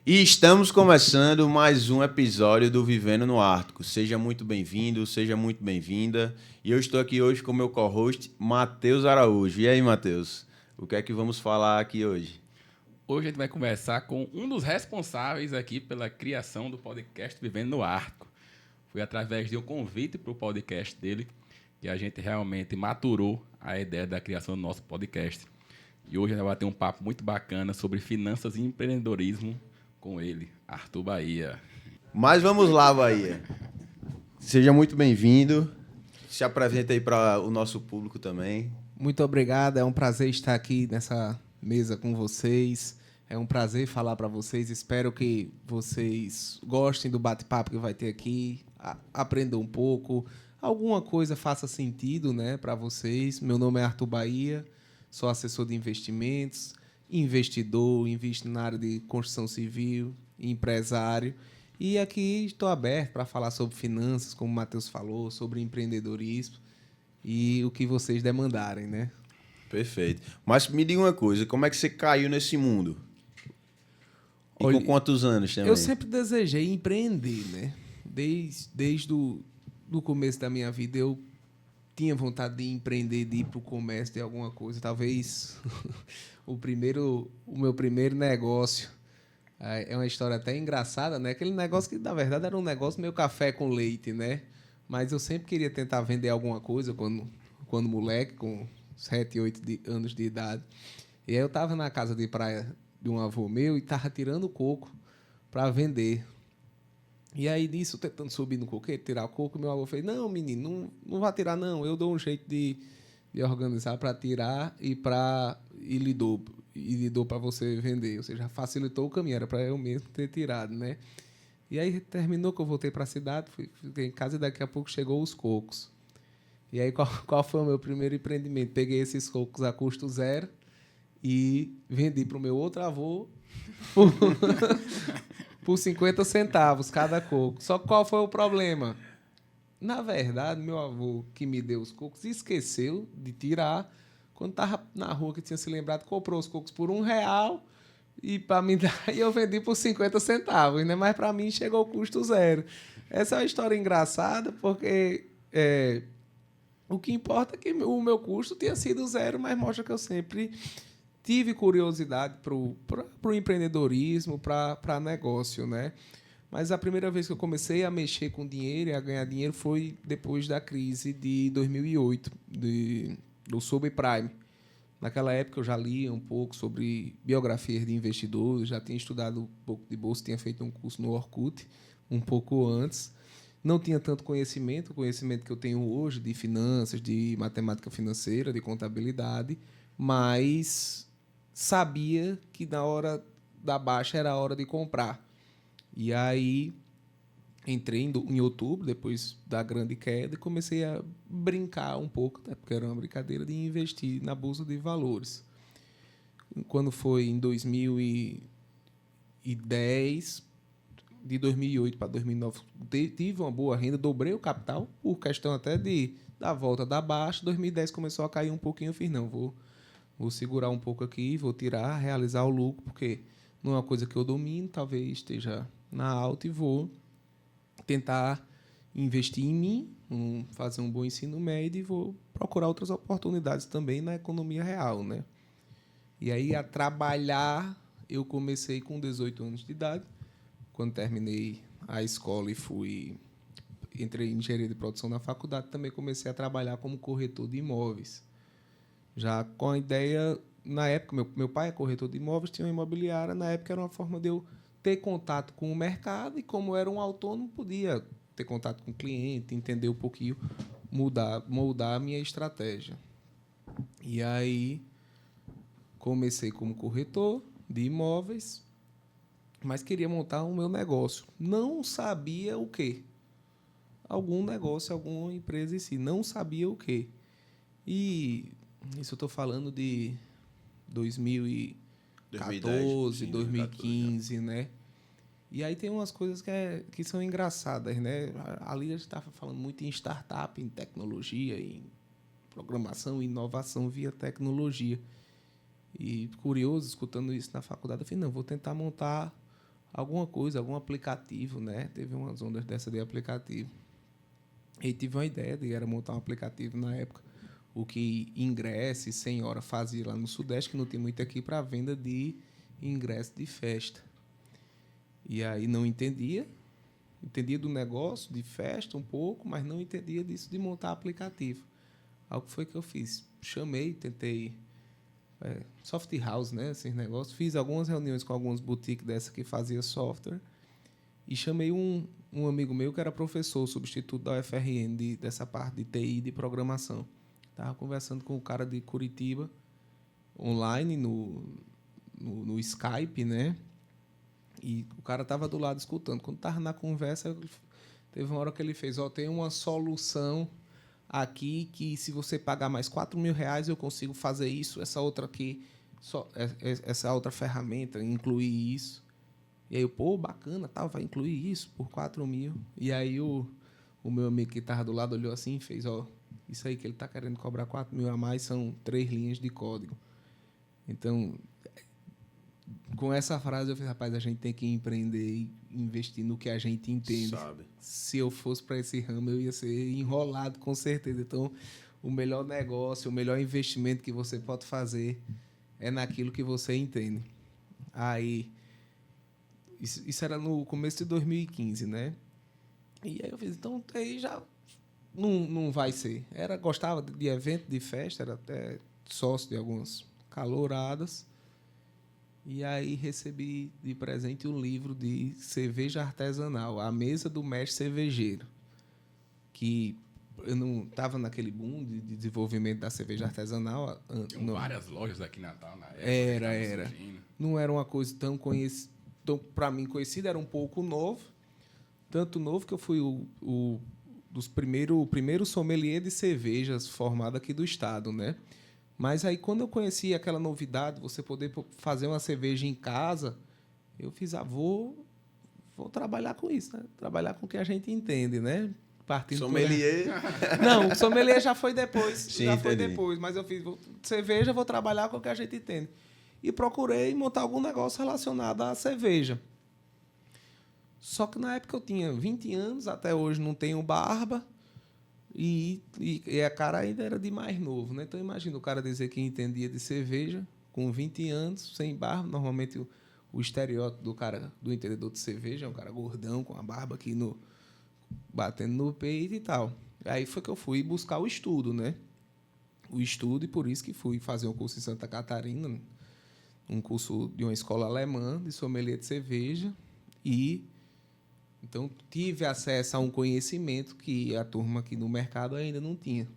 E estamos começando mais um episódio do Vivendo no Ártico. Seja muito bem-vindo, seja muito bem-vinda. E eu estou aqui hoje com o meu co-host, Matheus Araújo. E aí, Matheus? O que é que vamos falar aqui hoje? Hoje a gente vai conversar com um dos responsáveis aqui pela criação do podcast Vivendo no Ártico. Foi através de um convite para o podcast dele que a gente realmente maturou a ideia da criação do nosso podcast. E hoje a gente vai ter um papo muito bacana sobre finanças e empreendedorismo com ele, Arthur Bahia. Mas vamos lá, Bahia. Seja muito bem-vindo. Se apresenta aí para o nosso público também. Muito obrigado, é um prazer estar aqui nessa mesa com vocês. É um prazer falar para vocês. Espero que vocês gostem do bate-papo que vai ter aqui, aprendam um pouco, alguma coisa faça sentido, né, para vocês. Meu nome é Arthur Bahia, sou assessor de investimentos, investidor, invisto na área de construção civil, empresário. E aqui estou aberto para falar sobre finanças, como o Matheus falou, sobre empreendedorismo e o que vocês demandarem, né? Perfeito. Mas me diga uma coisa, como é que você caiu nesse mundo? E Olha, com quantos anos também? Eu sempre desejei empreender, né? Desde do começo da minha vida, eu tinha vontade de empreender, de ir para o comércio, de alguma coisa. Talvez o meu primeiro negócio é uma história até engraçada, né? Aquele negócio que, na verdade, era um negócio meio café com leite, né? Mas eu sempre queria tentar vender alguma coisa quando moleque, com 7, 8 anos de idade. E aí eu estava na casa de praia de um avô meu e estava tirando coco para vender. E aí, nisso, tentando subir no coqueiro, tirar o coco, meu avô fez, não, menino, não vai tirar, não. Eu dou um jeito de organizar para tirar e lhe dou para você vender. Ou seja, facilitou o caminho, era para eu mesmo ter tirado, né? E aí terminou que eu voltei para a cidade, fiquei em casa e daqui a pouco chegou os cocos. E aí qual foi o meu primeiro empreendimento? Peguei esses cocos a custo zero e vendi para o meu outro avô por, por 50 centavos cada coco. Só que qual foi o problema? Na verdade, meu avô que me deu os cocos esqueceu de tirar. Quando estava na rua que tinha se lembrado, comprou os cocos por R$ 1 e para mim e eu vendi por 50 centavos, né? Mas para mim chegou o custo zero. Essa é uma história engraçada porque o que importa é que o meu custo tinha sido zero, mas mostra que eu sempre tive curiosidade para o empreendedorismo, para negócio, né? Mas a primeira vez que eu comecei a mexer com dinheiro e a ganhar dinheiro foi depois da crise de 2008, do subprime. Naquela época eu já lia um pouco sobre biografias de investidores, já tinha estudado um pouco de bolsa, tinha feito um curso no Orkut um pouco antes. Não tinha tanto conhecimento, o conhecimento que eu tenho hoje de finanças, de matemática financeira, de contabilidade, mas sabia que na hora da baixa era a hora de comprar. E aí entrei em outubro, depois da grande queda, e comecei a brincar um pouco, até porque era uma brincadeira, de investir na bolsa de valores. Quando foi em 2010, de 2008 para 2009, tive uma boa renda, dobrei o capital, por questão até da volta da baixa. 2010 começou a cair um pouquinho, eu fiz, não, vou segurar um pouco aqui, vou tirar, realizar o lucro, porque não é uma coisa que eu domino, talvez esteja na alta e vou tentar investir em mim, fazer um bom ensino médio e vou procurar outras oportunidades também na economia real, né? E aí, a trabalhar, eu comecei com 18 anos de idade, quando terminei a escola e entrei em engenharia de produção na faculdade, também comecei a trabalhar como corretor de imóveis. Já com a ideia, na época, meu pai é corretor de imóveis, tinha uma imobiliária, na época era uma forma de eu ter contato com o mercado e, como era um autônomo, podia ter contato com o cliente, entender um pouquinho, moldar a minha estratégia. E aí, comecei como corretor de imóveis, mas queria montar o meu negócio. Não sabia o quê. Algum negócio, alguma empresa em si. Não sabia o quê. E isso eu estou falando de 2014, 2015, né? E aí tem umas coisas que são engraçadas, né? Ali a gente estava falando muito em startup, em tecnologia, em programação e inovação via tecnologia. E curioso, escutando isso na faculdade, eu falei, não, vou tentar montar alguma coisa, algum aplicativo, né? Teve umas ondas dessa de aplicativo. E tive uma ideia de era montar um aplicativo na época, o que ingresso e senhora fazia lá no Sudeste, que não tem muito aqui, para venda de ingresso de festa. E aí não entendia do negócio de festa um pouco, mas não entendia disso de montar aplicativo. Algo que foi que eu fiz. Tentei soft house, né, esses negócios. Fiz algumas reuniões com algumas boutiques dessa que fazia software e chamei um amigo meu que era professor, substituto da UFRN, dessa parte de TI, de programação. Estava conversando com o cara de Curitiba, online, no Skype, né? E o cara estava do lado escutando. Quando estava na conversa, teve uma hora que ele fez, tem uma solução aqui que se você pagar mais R$4.000, eu consigo fazer isso, essa outra aqui, essa outra ferramenta, incluir isso. E aí eu, bacana, vai incluir isso por 4.000. E aí o meu amigo que estava do lado olhou assim e fez, isso aí que ele está querendo cobrar 4.000 a mais são 3 linhas de código. Então, com essa frase eu falei, rapaz, a gente tem que empreender e investir no que a gente entende. Sabe. Se eu fosse para esse ramo, eu ia ser enrolado, com certeza. Então, o melhor negócio, o melhor investimento que você pode fazer é naquilo que você entende. Aí, isso era no começo de 2015, né? E aí eu fiz, então, aí já não vai ser. Gostava de evento, de festa, era até sócio de algumas calouradas. E aí recebi de presente um livro de cerveja artesanal, A Mesa do Mestre Cervejeiro, que eu não estava naquele boom de desenvolvimento da cerveja artesanal. Tinham várias lojas aqui em Natal na época. Era. Não era uma coisa tão conhecida, para mim conhecida, era um pouco novo. Tanto novo que eu fui o primeiro sommelier de cervejas formado aqui do estado, né? Mas aí, quando eu conheci aquela novidade, você poder fazer uma cerveja em casa, eu fiz, vou trabalhar com isso, né? Trabalhar com o que a gente entende, né? Sommelier? Não, o sommelier já foi depois. Sim, já foi entendi. depois, mas eu fiz cerveja, vou trabalhar com o que a gente entende. E procurei montar algum negócio relacionado à cerveja. Só que na época eu tinha 20 anos, até hoje não tenho barba. E a cara ainda era de mais novo, né? Então, imagina o cara dizer que entendia de cerveja com 20 anos, sem barba. Normalmente, o estereótipo do cara, do entendedor de cerveja, é um cara gordão, com a barba aqui batendo no peito e tal. Aí foi que eu fui buscar o estudo, né? O estudo, e por isso que fui fazer um curso em Santa Catarina, um curso de uma escola alemã de sommelier de cerveja. Então, tive acesso a um conhecimento que a turma aqui no mercado ainda não tinha.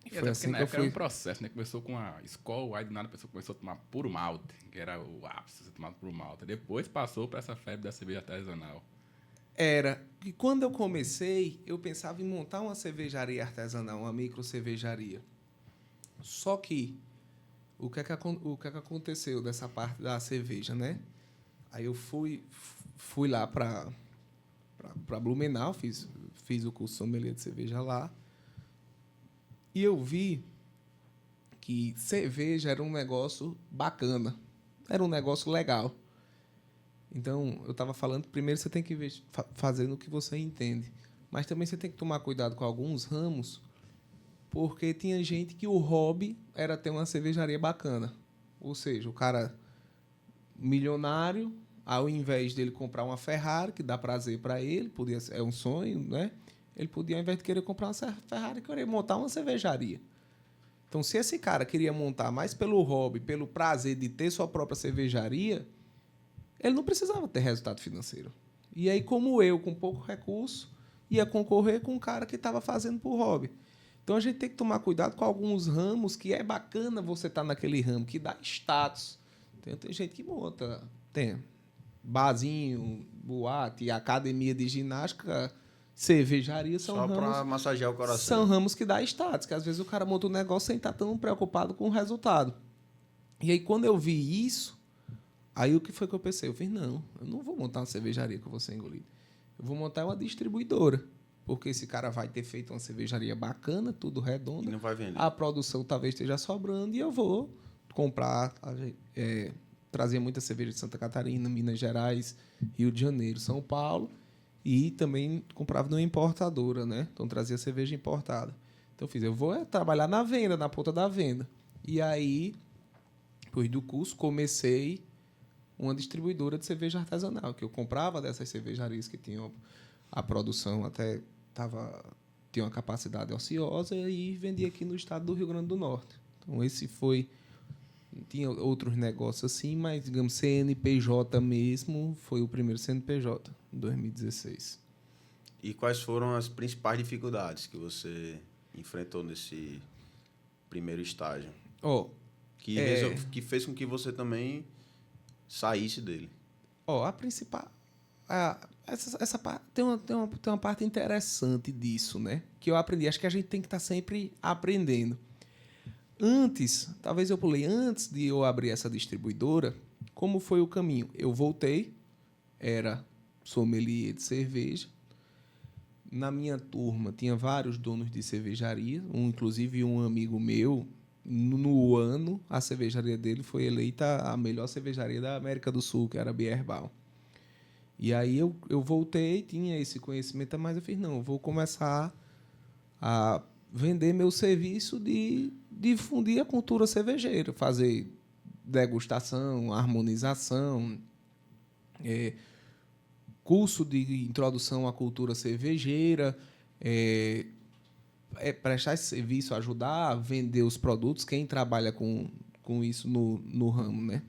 E foi assim que eu fui. Era um processo, né? Começou com a escola, aí do nada a pessoa começou a tomar puro malte, que era o ápice, você tomava puro malte. Depois passou para essa febre da cerveja artesanal. E quando eu comecei, eu pensava em montar uma cervejaria artesanal, uma micro cervejaria. Só que, o que é que aconteceu dessa parte da cerveja, né? Aí eu fui lá para Blumenau, fiz o curso sommelier de cerveja lá, e eu vi que cerveja era um negócio bacana, era um negócio legal. Então, eu estava falando, primeiro você tem que fazer no que você entende, mas também você tem que tomar cuidado com alguns ramos, porque tinha gente que o hobby era ter uma cervejaria bacana. Ou seja, o cara milionário, ao invés dele comprar uma Ferrari, que dá prazer para ele, é um sonho, né? Ele podia, ao invés de querer comprar uma Ferrari, querer montar uma cervejaria. Então, se esse cara queria montar mais pelo hobby, pelo prazer de ter sua própria cervejaria, ele não precisava ter resultado financeiro. E aí, como eu, com pouco recurso, ia concorrer com um cara que estava fazendo por hobby. Então, a gente tem que tomar cuidado com alguns ramos que é bacana você estar naquele ramo, que dá status. Tem gente que monta, tem barzinho, boate, academia de ginástica, cervejaria, são Só ramos... para massagear o coração. São ramos que dá status, que às vezes o cara monta um negócio sem estar tão preocupado com o resultado. E aí, quando eu vi isso, aí o que foi que eu pensei? Eu falei, não, eu não vou montar uma cervejaria que eu vou ser engolido. Eu vou montar uma distribuidora. Porque esse cara vai ter feito uma cervejaria bacana, tudo redondo. E não vai vender. A produção talvez esteja sobrando e eu vou comprar trazia muita cerveja de Santa Catarina, Minas Gerais, Rio de Janeiro, São Paulo. E também comprava numa importadora, né? Então trazia cerveja importada. Então eu vou trabalhar na venda, na ponta da venda. E aí, depois do curso, comecei uma distribuidora de cerveja artesanal, que eu comprava dessas cervejarias que tinham a produção até tinha uma capacidade ociosa e vendia aqui no estado do Rio Grande do Norte. Então esse foi... Tinha outros negócios assim, mas, digamos, CNPJ mesmo, foi o primeiro CNPJ, em 2016. E quais foram as principais dificuldades que você enfrentou nesse primeiro estágio? Que fez com que você também saísse dele? A principal... essa parte, tem uma parte interessante disso, né? Que eu aprendi. Acho que a gente tem que estar sempre aprendendo. Talvez eu pulei antes de eu abrir essa distribuidora, como foi o caminho? Eu voltei, era sommelier de cerveja. Na minha turma tinha vários donos de cervejaria, inclusive um amigo meu, no ano, a cervejaria dele foi eleita a melhor cervejaria da América do Sul, que era a Bierbau. E aí eu voltei, tinha esse conhecimento, mas eu fiz, não, eu vou começar a vender meu serviço de difundir a cultura cervejeira, fazer degustação, harmonização, curso de introdução à cultura cervejeira, prestar esse serviço, ajudar a vender os produtos, quem trabalha com isso no ramo, né?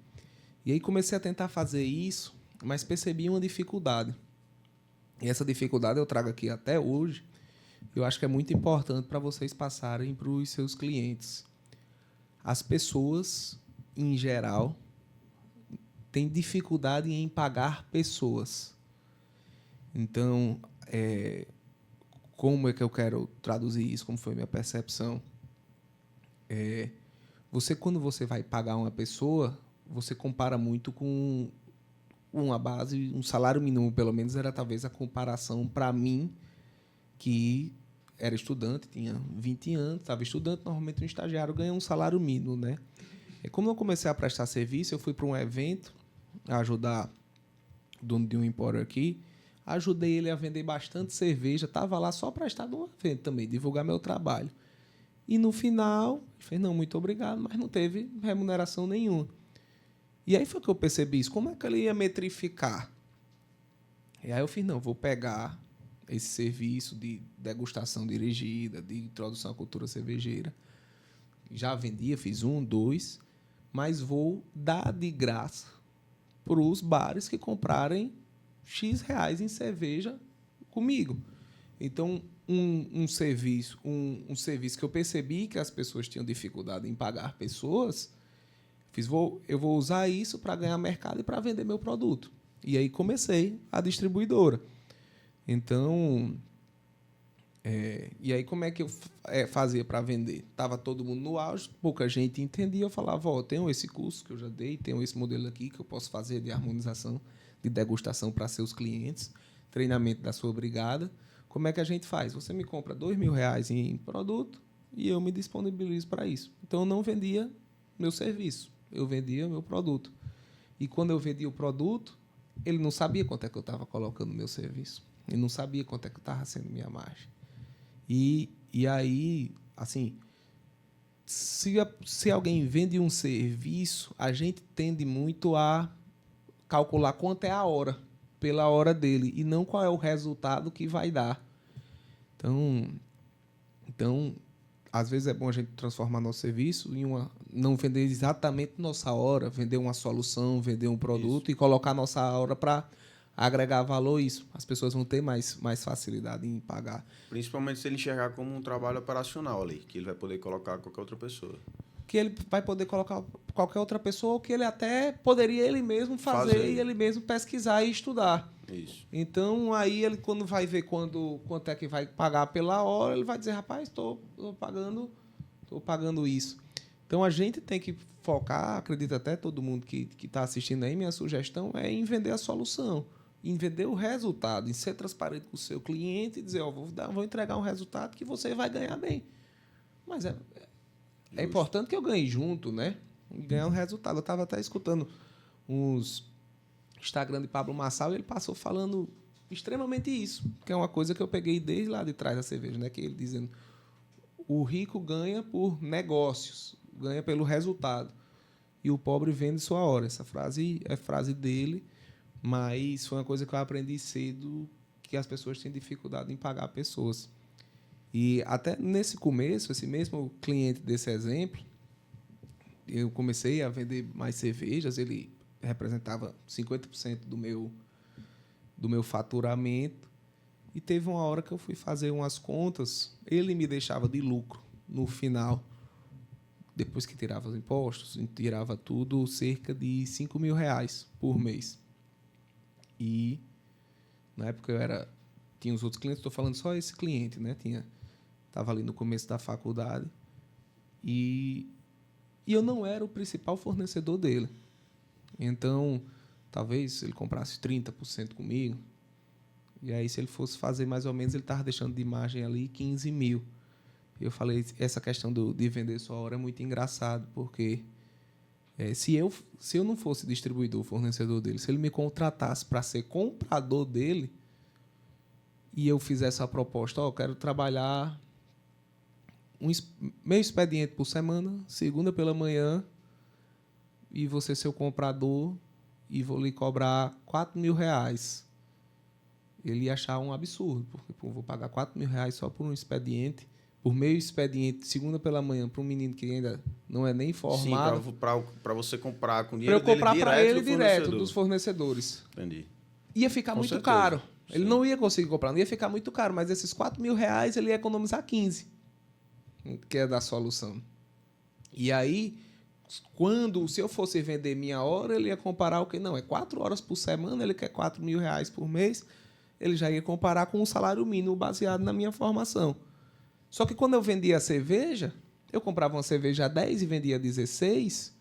E aí comecei a tentar fazer isso, mas percebi uma dificuldade. E essa dificuldade eu trago aqui até hoje. Eu acho que é muito importante para vocês passarem para os seus clientes. As pessoas, em geral, têm dificuldade em pagar pessoas. Então, como é que eu quero traduzir isso? Como foi minha percepção? Quando você vai pagar uma pessoa, você compara muito com uma base, um salário mínimo, pelo menos, era talvez a comparação para mim, que era estudante, tinha 20 anos, estava estudante, normalmente um estagiário ganha um salário mínimo, né? E como eu comecei a prestar serviço, eu fui para um evento, a ajudar o dono de um empório aqui, ajudei ele a vender bastante cerveja, estava lá só para estar no evento também, divulgar meu trabalho. E no final, ele fez, não, muito obrigado, mas não teve remuneração nenhuma. E aí foi que eu percebi isso, como é que ele ia metrificar? E aí eu fiz, não, vou pegar esse serviço de degustação dirigida, de introdução à cultura cervejeira. Já vendia, fiz 1, 2, mas vou dar de graça para os bares que comprarem X reais em cerveja comigo. Então, um serviço que eu percebi que as pessoas tinham dificuldade em pagar pessoas, eu vou usar isso para ganhar mercado e para vender meu produto. E aí comecei a distribuidora. Então, e aí como é que eu fazia para vender? Estava todo mundo no auge, pouca gente entendia. Eu falava, tenho esse curso que eu já dei, tenho esse modelo aqui que eu posso fazer de harmonização, de degustação para seus clientes, treinamento da sua brigada. Como é que a gente faz? Você me compra R$2.000 em produto e eu me disponibilizo para isso. Então, eu não vendia meu serviço, eu vendia meu produto. E quando eu vendia o produto, ele não sabia quanto é que eu estava colocando no meu serviço. Ele não sabia quanto é que estava sendo minha margem. E aí, assim, se alguém vende um serviço, a gente tende muito a calcular quanto é a hora, pela hora dele, e não qual é o resultado que vai dar. Então, às vezes é bom a gente transformar nosso serviço em não vender exatamente nossa hora, vender uma solução, vender um produto isso. E colocar nossa hora para agregar valor isso. As pessoas vão ter mais facilidade em pagar. Principalmente se ele enxergar como um trabalho operacional ali, que ele vai poder colocar qualquer outra pessoa. Que ele vai poder colocar qualquer outra pessoa, ou que ele até poderia ele mesmo fazer. E ele mesmo pesquisar e estudar. Isso. Então, aí ele, quando vai ver quanto é que vai pagar pela hora, ele vai dizer, rapaz, estou pagando isso. Então, a gente tem que focar, acredito até todo mundo que está assistindo aí, minha sugestão é em vender a solução, em vender o resultado, em ser transparente com o seu cliente e dizer, vou entregar um resultado que você vai ganhar bem. Mas é importante que eu ganhe junto, né? E ganhar um resultado. Eu estava até escutando uns Instagram de Pablo Marçal, e ele passou falando extremamente isso, que é uma coisa que eu peguei desde lá de trás da cerveja, né? Que ele dizendo: o rico ganha por negócios, ganha pelo resultado, e o pobre vende sua hora. Essa frase é frase dele, mas foi uma coisa que eu aprendi cedo, que as pessoas têm dificuldade em pagar pessoas. E até nesse começo, esse mesmo cliente desse exemplo, eu comecei a vender mais cervejas, ele representava 50% do meu faturamento, e teve uma hora que eu fui fazer umas contas, ele me deixava de lucro no final, depois que tirava os impostos, tirava tudo, cerca de R$ 5.000 por mês. E na época tinha os outros clientes, estou falando só esse cliente, né? Estava ali no começo da faculdade, e eu não era o principal fornecedor dele. Então, talvez ele comprasse 30% comigo, e aí, se ele fosse fazer mais ou menos, ele estava deixando de margem ali 15 mil. Eu falei, essa questão de vender sua hora é muito engraçado, porque se eu não fosse distribuidor, fornecedor dele, se ele me contratasse para ser comprador dele, e eu fizesse a proposta, eu quero trabalhar meio expediente por semana, segunda pela manhã, e você ser o comprador, e vou lhe cobrar R$ 4.000. Ele ia achar um absurdo, porque vou pagar R$ 4.000 só por um expediente, por meio expediente, segunda pela manhã, para um menino que ainda não é nem formado. Sim, para você comprar com dinheiro dele direto. Para eu comprar para ele direto dos fornecedores. Entendi. Ia ficar Com muito certeza. caro. Ele Sim. não ia conseguir comprar, não ia ficar muito caro, mas esses R$ 4.000 ele ia economizar 15, que é da solução. E aí, se eu fosse vender minha hora, ele ia comparar o que? Não, é 4 horas por semana, ele quer R$ 4.000 por mês, ele já ia comparar com um salário mínimo baseado na minha formação. Só que quando eu vendia a cerveja, eu comprava uma cerveja a 10 e vendia a 16,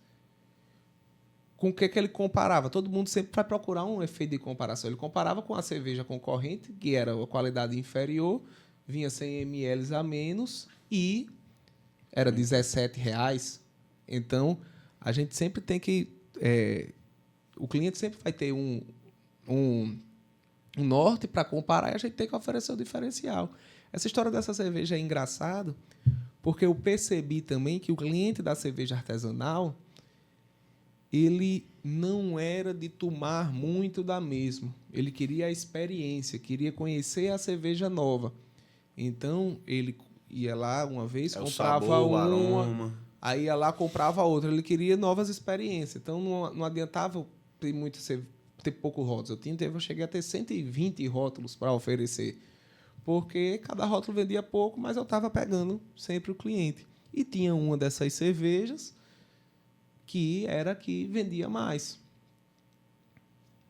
com o que ele comparava? Todo mundo sempre vai procurar um efeito de comparação. Ele comparava com a cerveja concorrente, que era a qualidade inferior, vinha 100 ml a menos e era R$17. Então, a gente sempre tem que... o cliente sempre vai ter um norte para comparar, e a gente tem que oferecer o diferencial. Essa história dessa cerveja é engraçado, porque eu percebi também que o cliente da cerveja artesanal, ele não era de tomar muito da mesma. Ele queria a experiência, queria conhecer a cerveja nova. Então, ele ia lá uma vez, comprava sabor, uma, aroma. aí ia lá, comprava outra. Ele queria novas experiências. Então, não adiantava ter pouco rótulos. Eu cheguei a ter 120 rótulos para oferecer, porque cada rótulo vendia pouco, mas eu estava pegando sempre o cliente. E tinha uma dessas cervejas que era que vendia mais.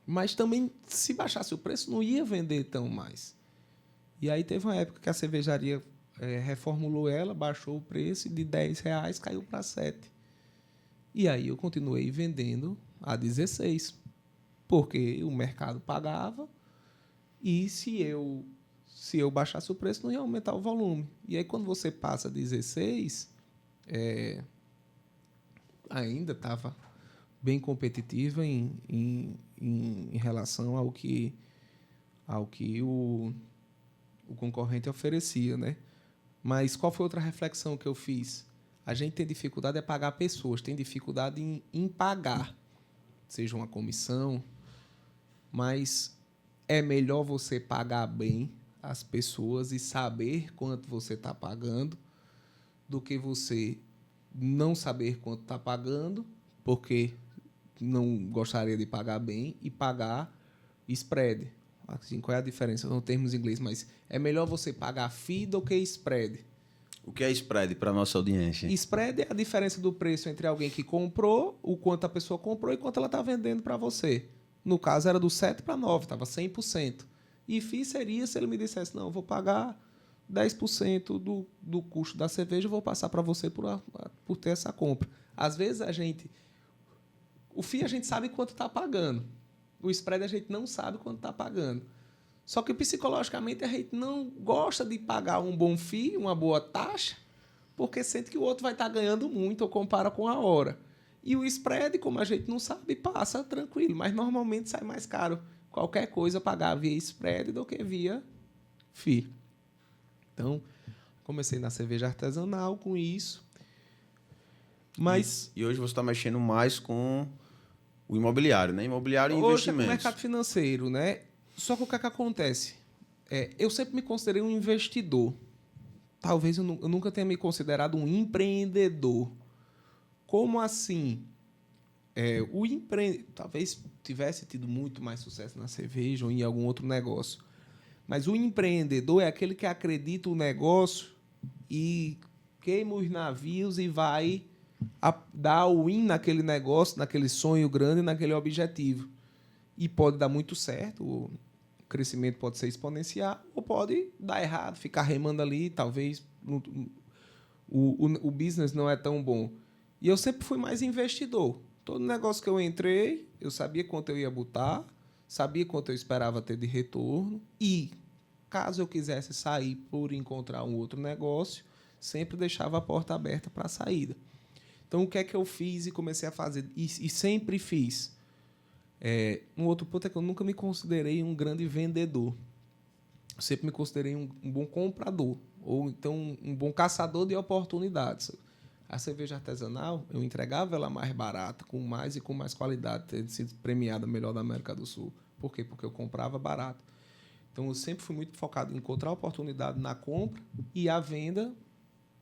Mas também, se baixasse o preço, não ia vender tão mais. E aí teve uma época que a cervejaria reformulou ela, baixou o preço, e de R$10 caiu para 7. E aí eu continuei vendendo a 16, porque o mercado pagava, e se eu baixasse o preço, não ia aumentar o volume. E aí, quando você passa a 16, ainda estava bem competitiva em relação ao que o concorrente oferecia, né? Mas qual foi outra reflexão que eu fiz? A gente tem dificuldade em pagar pessoas, tem dificuldade em pagar, seja uma comissão, mas é melhor você pagar bem as pessoas e saber quanto você está pagando, do que você não saber quanto está pagando, porque não gostaria de pagar bem, e pagar spread. Assim, qual é a diferença? Não termos em inglês, mas é melhor você pagar fee do que spread. O que é spread para a nossa audiência? Spread é a diferença do preço entre alguém que comprou, o quanto a pessoa comprou e quanto ela está vendendo para você. No caso, era do 7 para 9, estava 100%. E fee seria se ele me dissesse, não, eu vou pagar 10% do custo da cerveja, eu vou passar para você por ter essa compra. Às vezes, o fee a gente sabe quanto está pagando. O spread a gente não sabe quanto está pagando. Só que psicologicamente a gente não gosta de pagar um bom fee, uma boa taxa, porque sente que o outro vai estar ganhando muito ou compara com a hora. E o spread, como a gente não sabe, passa tranquilo. Mas normalmente sai mais caro qualquer coisa pagar via spread do que via FII. Então, comecei na cerveja artesanal com isso. Mas E hoje você está mexendo mais com o imobiliário, né? Imobiliário e hoje é com o investimentos. mercado financeiro, né? Só que o que é que acontece? Eu sempre me considerei um investidor. Talvez eu nunca tenha me considerado um empreendedor. Como assim? Talvez tivesse tido muito mais sucesso na cerveja ou em algum outro negócio. Mas o empreendedor é aquele que acredita no negócio e queima os navios e vai dar o win naquele negócio, naquele sonho grande, naquele objetivo. E pode dar muito certo, o crescimento pode ser exponencial, ou pode dar errado, ficar remando ali, talvez o business não é tão bom. E eu sempre fui mais investidor. Todo negócio que eu entrei, eu sabia quanto eu ia botar, sabia quanto eu esperava ter de retorno e, caso eu quisesse sair por encontrar um outro negócio, sempre deixava a porta aberta para a saída. Então, o que é que eu fiz e comecei a fazer? E sempre fiz. Um outro ponto é que eu nunca me considerei um grande vendedor. Eu sempre me considerei um bom comprador, ou então um bom caçador de oportunidades. A cerveja artesanal, eu entregava ela mais barata, com mais qualidade, tendo sido premiada melhor da América do Sul. Por quê? Porque eu comprava barato. Então, eu sempre fui muito focado em encontrar oportunidade na compra e a venda,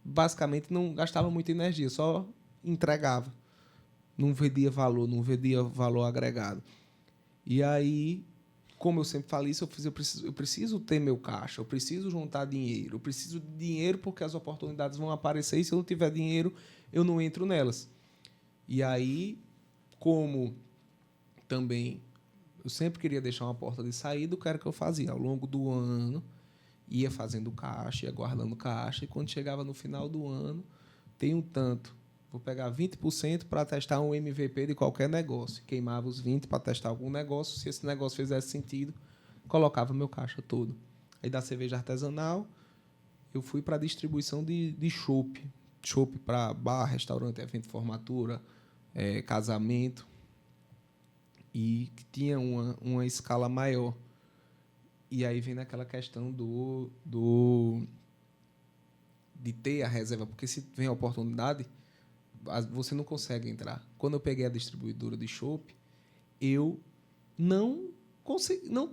basicamente, não gastava muita energia, só entregava. Não vendia valor agregado. E aí, como eu sempre falo isso, eu preciso ter meu caixa, eu preciso juntar dinheiro, eu preciso de dinheiro porque as oportunidades vão aparecer e se eu não tiver dinheiro, eu não entro nelas. E aí, como também eu sempre queria deixar uma porta de saída, o que era que eu fazia? Ao longo do ano, ia fazendo caixa, ia guardando caixa, e quando chegava no final do ano, tem um tanto. Vou pegar 20% para testar um MVP de qualquer negócio. Queimava os 20% para testar algum negócio. Se esse negócio fizesse sentido, colocava meu caixa todo. Aí da cerveja artesanal, eu fui para a distribuição de chopp. Chopp para bar, restaurante, evento de formatura, casamento. E que tinha uma escala maior. E aí vem naquela questão de ter a reserva. Porque se vem a oportunidade, você não consegue entrar. Quando eu peguei a distribuidora de chopp, eu não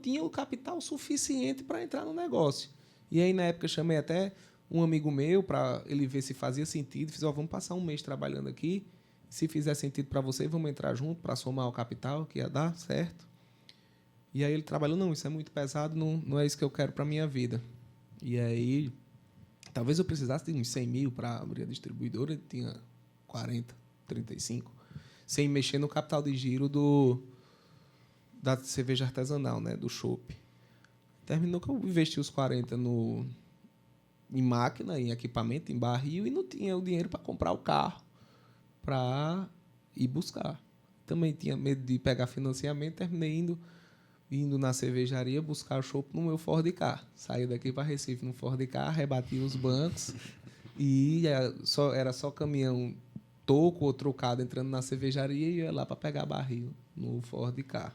tinha o capital suficiente para entrar no negócio. E aí, na época, eu chamei até um amigo meu para ele ver se fazia sentido. Fiz, vamos passar um mês trabalhando aqui. Se fizer sentido para você, vamos entrar junto para somar o capital, que ia dar certo. E aí ele trabalhou, não, isso é muito pesado, não é isso que eu quero para a minha vida. E aí, talvez eu precisasse de uns 100 mil para abrir a distribuidora, ele tinha 40, 35, sem mexer no capital de giro da cerveja artesanal, né, do chopp. Terminou que eu investi os 40 em máquina, em equipamento, em barril, e não tinha o dinheiro para comprar o carro para ir buscar. Também tinha medo de pegar financiamento, terminei indo na cervejaria buscar o chopp no meu Ford Ka. Saí daqui para Recife no Ford Ka, rebati os bancos e era só caminhão toco ou trocado entrando na cervejaria e ia lá para pegar barril no Ford Ka.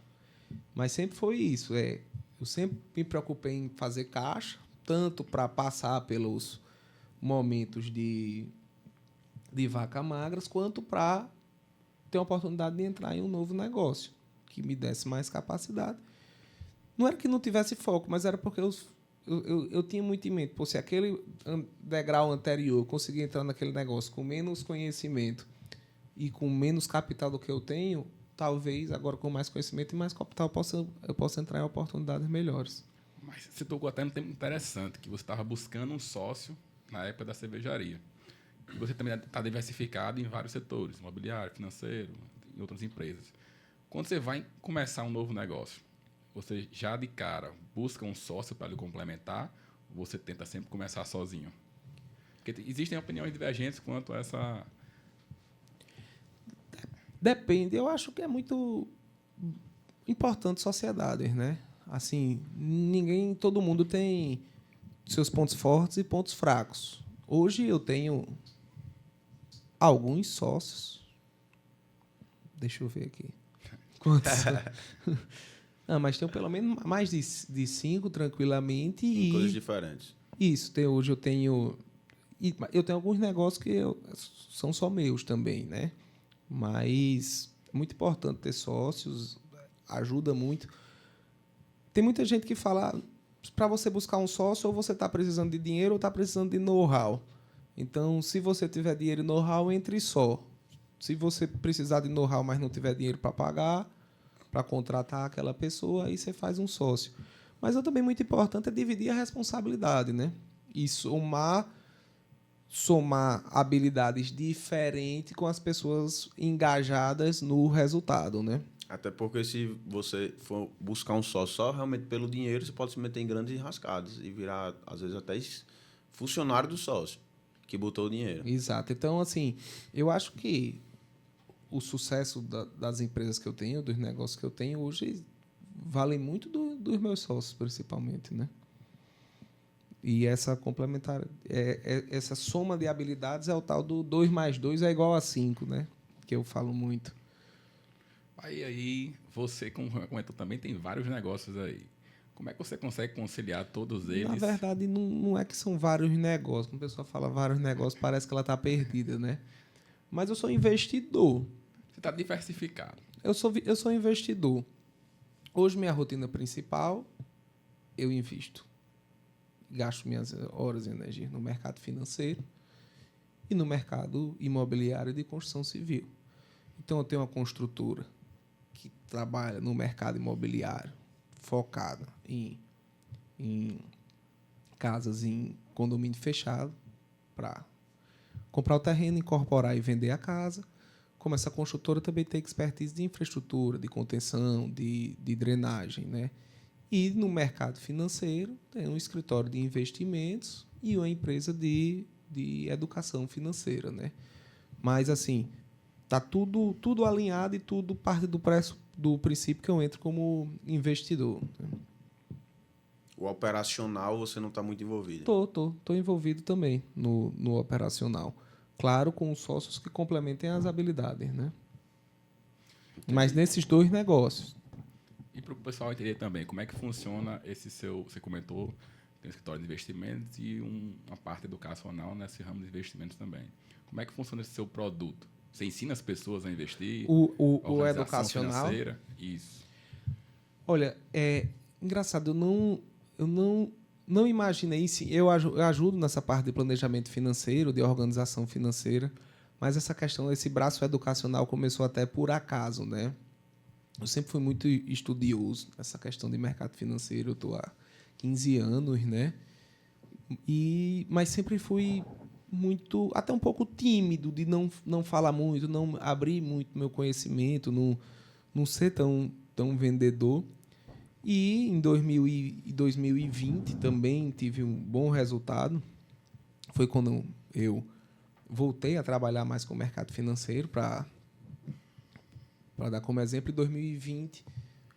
Mas sempre foi isso. Eu sempre me preocupei em fazer caixa, tanto para passar pelos momentos de vaca magras, quanto para ter a oportunidade de entrar em um novo negócio que me desse mais capacidade. Não era que não tivesse foco, mas era porque eu tinha muito em mente. Pô, se aquele degrau anterior eu conseguir entrar naquele negócio com menos conhecimento e com menos capital do que eu tenho, talvez agora com mais conhecimento e mais capital eu possa entrar em oportunidades melhores. Mas você tocou até num tema interessante, que você estava buscando um sócio na época da cervejaria. E você também está diversificado em vários setores, imobiliário, financeiro, em outras empresas. Quando você vai começar um novo negócio, você já de cara busca um sócio para lhe complementar ou você tenta sempre começar sozinho? Porque existem opiniões divergentes quanto a essa... Depende. Eu acho que é muito importante sociedades, né? Assim, todo mundo tem seus pontos fortes e pontos fracos. Hoje eu tenho alguns sócios Deixa eu ver aqui. Quantos? Não, mas tenho pelo menos mais de 5 tranquilamente. Em E coisas diferentes. isso, hoje eu tenho. Eu tenho alguns negócios que são só meus também, né? Mas é muito importante ter sócios, ajuda muito. Tem muita gente que fala, para você buscar um sócio, ou você está precisando de dinheiro ou está precisando de know-how. Então, se você tiver dinheiro e know-how, entre só. Se você precisar de know-how, mas não tiver dinheiro para pagar, para contratar aquela pessoa, aí você faz um sócio. Mas também muito importante é dividir a responsabilidade, né? E somar habilidades diferentes com as pessoas engajadas no resultado, né? Até porque se você for buscar um sócio só realmente pelo dinheiro, você pode se meter em grandes enrascadas e virar, às vezes, até funcionário do sócio que botou o dinheiro. Exato. Então, assim, eu acho que o sucesso das empresas que eu tenho, dos negócios que eu tenho hoje, vale muito dos meus sócios, principalmente, né? E essa complementar, essa soma de habilidades é o tal do 2 mais 2 é igual a 5, né? Que eu falo muito. Aí você, como comentou, também tem vários negócios aí. Como é que você consegue conciliar todos eles? Na verdade, não é que são vários negócios. Quando a pessoa fala vários negócios, parece que ela está perdida, né? Mas eu sou investidor. Você está diversificado. Eu sou investidor. Hoje, minha rotina principal, eu invisto. Gasto minhas horas e energias no mercado financeiro e no mercado imobiliário de construção civil. Então, eu tenho uma construtora que trabalha no mercado imobiliário, focada em casas em condomínio fechado, para comprar o terreno, incorporar e vender a casa. Como essa construtora também tem expertise de infraestrutura, de contenção, de drenagem, né? E no mercado financeiro tem um escritório de investimentos e uma empresa de educação financeira, né? Mas, assim, tá tudo alinhado e tudo parte do princípio que eu entro como investidor. O operacional você não está muito envolvido. Tô envolvido também no operacional. Claro, com os sócios que complementem as habilidades, né? Entendi. Mas nesses 2 negócios. E para o pessoal entender também, como é que funciona esse seu... Você comentou, tem um escritório de investimentos e uma parte educacional nesse ramo de investimentos também. Como é que funciona esse seu produto? Você ensina as pessoas a investir? O educacional? Financeira? Isso. Olha, é engraçado, eu não imaginei... Eu ajudo nessa parte de planejamento financeiro, de organização financeira, mas essa questão, esse braço educacional começou até por acaso, né? Eu sempre fui muito estudioso nessa questão de mercado financeiro. Eu estou há 15 anos, né? Mas sempre fui muito, até um pouco tímido de não falar muito, não abrir muito meu conhecimento, não ser tão vendedor. E em 2020 também tive um bom resultado. Foi quando eu voltei a trabalhar mais com o mercado financeiro. Para dar como exemplo, em 2020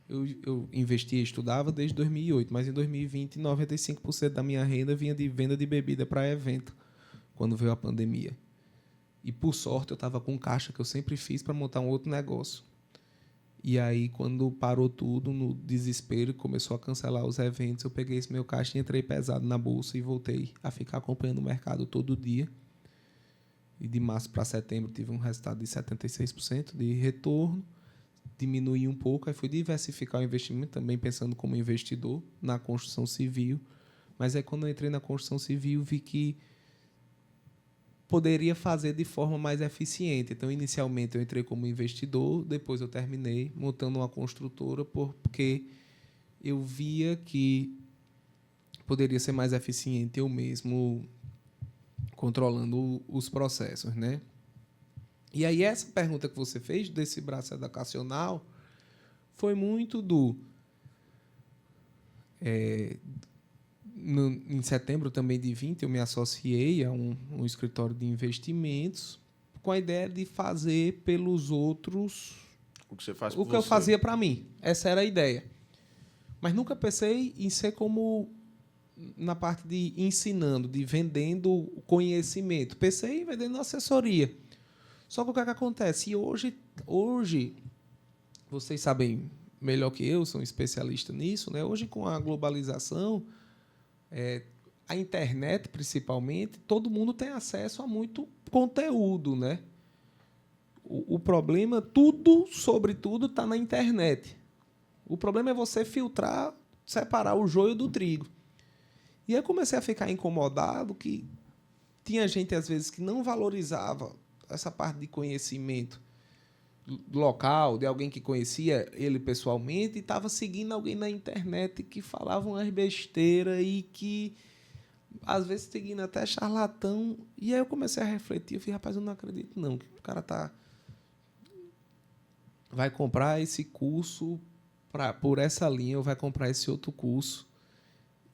eu investia e estudava desde 2008, mas em 2020 95% da minha renda vinha de venda de bebida para evento, quando veio a pandemia. E, por sorte, eu estava com caixa que eu sempre fiz para montar um outro negócio. E aí, quando parou tudo, no desespero, começou a cancelar os eventos, eu peguei esse meu caixa e entrei pesado na bolsa e voltei a ficar acompanhando o mercado todo dia. E de março para setembro tive um resultado de 76% de retorno, diminuí um pouco, aí fui diversificar o investimento, também pensando como investidor na construção civil. Mas aí, quando eu entrei na construção civil, vi que poderia fazer de forma mais eficiente. Então, inicialmente, eu entrei como investidor, depois eu terminei montando uma construtora, porque eu via que poderia ser mais eficiente eu mesmo controlando os processos, né? E aí, essa pergunta que você fez desse braço educacional foi muito em setembro também de 20, eu me associei a um escritório de investimentos com a ideia de fazer pelos outros o que você faz o que eu fazia para mim. Essa era a ideia. Mas nunca pensei em ser como na parte de ensinando, de vendendo conhecimento. Pensei em vendendo assessoria. Só que o que é que acontece? E hoje, vocês sabem melhor que eu, são especialistas nisso, né? Hoje, com a globalização, a internet, principalmente, todo mundo tem acesso a muito conteúdo, né? O problema, sobre tudo, está na internet. O problema é você filtrar, separar o joio do trigo. E aí eu comecei a ficar incomodado que tinha gente, às vezes, que não valorizava essa parte de conhecimento local, de alguém que conhecia ele pessoalmente, e estava seguindo alguém na internet que falava umas besteiras e que, às vezes, seguindo até charlatão. E aí eu comecei a refletir, eu falei, rapaz, eu não acredito não, que o cara vai comprar esse curso por essa linha, ou vai comprar esse outro curso.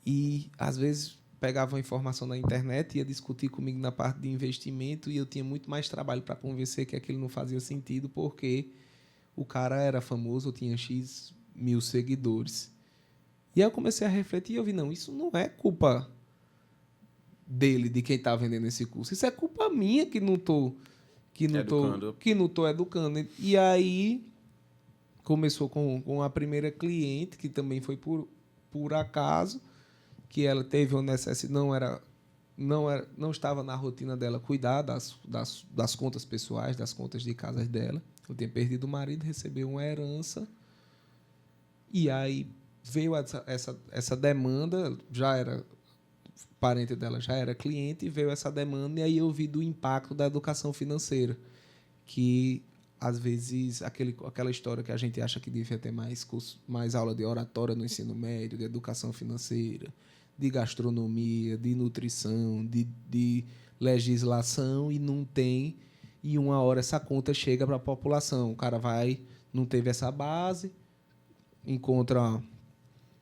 E, às vezes, pegava uma informação na internet, ia discutir comigo na parte de investimento, e eu tinha muito mais trabalho para convencer que aquilo não fazia sentido, porque o cara era famoso, eu tinha X mil seguidores. E aí eu comecei a refletir e eu vi, não, isso não é culpa dele, de quem está vendendo esse curso. Isso é culpa minha que não estou educando. E aí começou com a primeira cliente, que também foi por acaso, que ela teve uma necessidade, não estava na rotina dela cuidar das contas pessoais, das contas de casa dela. Eu tinha perdido o marido, recebeu uma herança, e aí veio essa demanda, já era parente dela, já era cliente, e veio essa demanda, e aí eu vi do impacto da educação financeira, que às vezes aquela história que a gente acha que devia ter mais aula de oratória no ensino médio, de educação financeira, de gastronomia, de nutrição, de legislação, e não tem, e uma hora essa conta chega para a população. O cara não teve essa base, encontra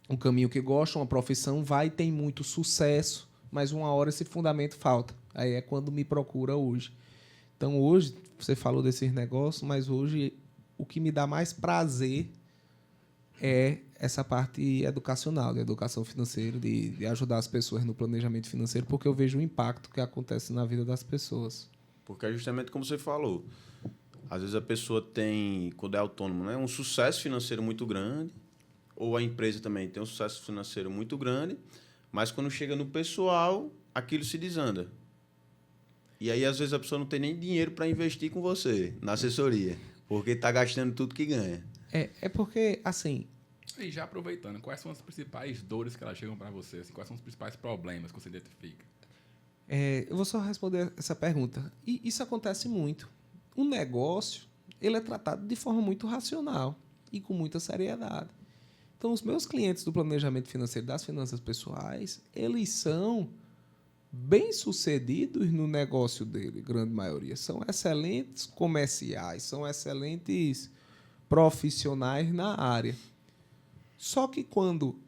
um caminho que gosta, uma profissão, tem muito sucesso, mas uma hora esse fundamento falta. Aí é quando me procura hoje. Então, hoje, você falou desses negócios, mas hoje o que me dá mais prazer é essa parte educacional, de educação financeira, de ajudar as pessoas no planejamento financeiro, porque eu vejo o impacto que acontece na vida das pessoas. Porque é justamente como você falou. Às vezes a pessoa tem, quando é autônomo, né, um sucesso financeiro muito grande, ou a empresa também tem um sucesso financeiro muito grande, mas quando chega no pessoal, aquilo se desanda. E aí, às vezes, a pessoa não tem nem dinheiro para investir com você na assessoria, porque está gastando tudo que ganha. É porque, assim... E já aproveitando, quais são as principais dores que elas chegam para você? Assim, quais são os principais problemas que você identifica? Eu vou só responder essa pergunta. E isso acontece muito. O negócio, ele é tratado de forma muito racional e com muita seriedade. Então, os meus clientes do planejamento financeiro, das finanças pessoais, eles são bem-sucedidos no negócio dele, grande maioria. São excelentes comerciais, são excelentes profissionais na área. Só que quando,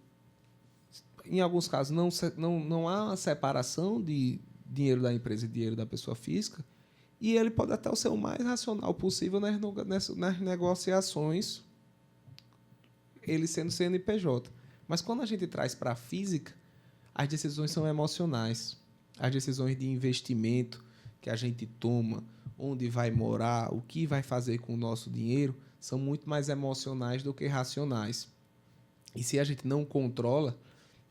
em alguns casos, não há uma separação de dinheiro da empresa e dinheiro da pessoa física, e ele pode até ser o mais racional possível nas negociações, ele sendo CNPJ. Mas quando a gente traz para a física, as decisões são emocionais. As decisões de investimento que a gente toma, onde vai morar, o que vai fazer com o nosso dinheiro, são muito mais emocionais do que racionais. E se a gente não controla,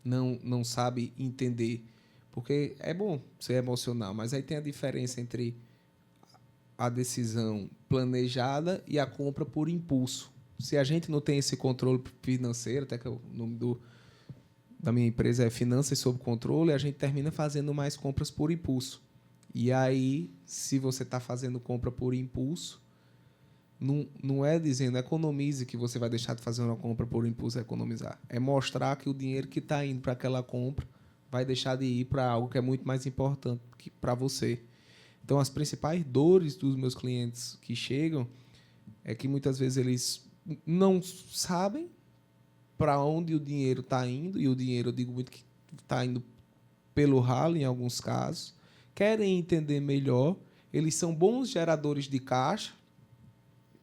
não sabe entender, porque é bom ser emocional, mas aí tem a diferença entre a decisão planejada e a compra por impulso. Se a gente não tem esse controle financeiro, até que o nome da minha empresa é Finanças Sob Controle, a gente termina fazendo mais compras por impulso. E aí, se você está fazendo compra por impulso, não é dizendo economize que você vai deixar de fazer uma compra por impulso e economizar. É mostrar que o dinheiro que está indo para aquela compra vai deixar de ir para algo que é muito mais importante para você. Então, as principais dores dos meus clientes que chegam é que muitas vezes eles não sabem para onde o dinheiro está indo, e o dinheiro, eu digo muito que está indo pelo ralo em alguns casos, querem entender melhor, eles são bons geradores de caixa,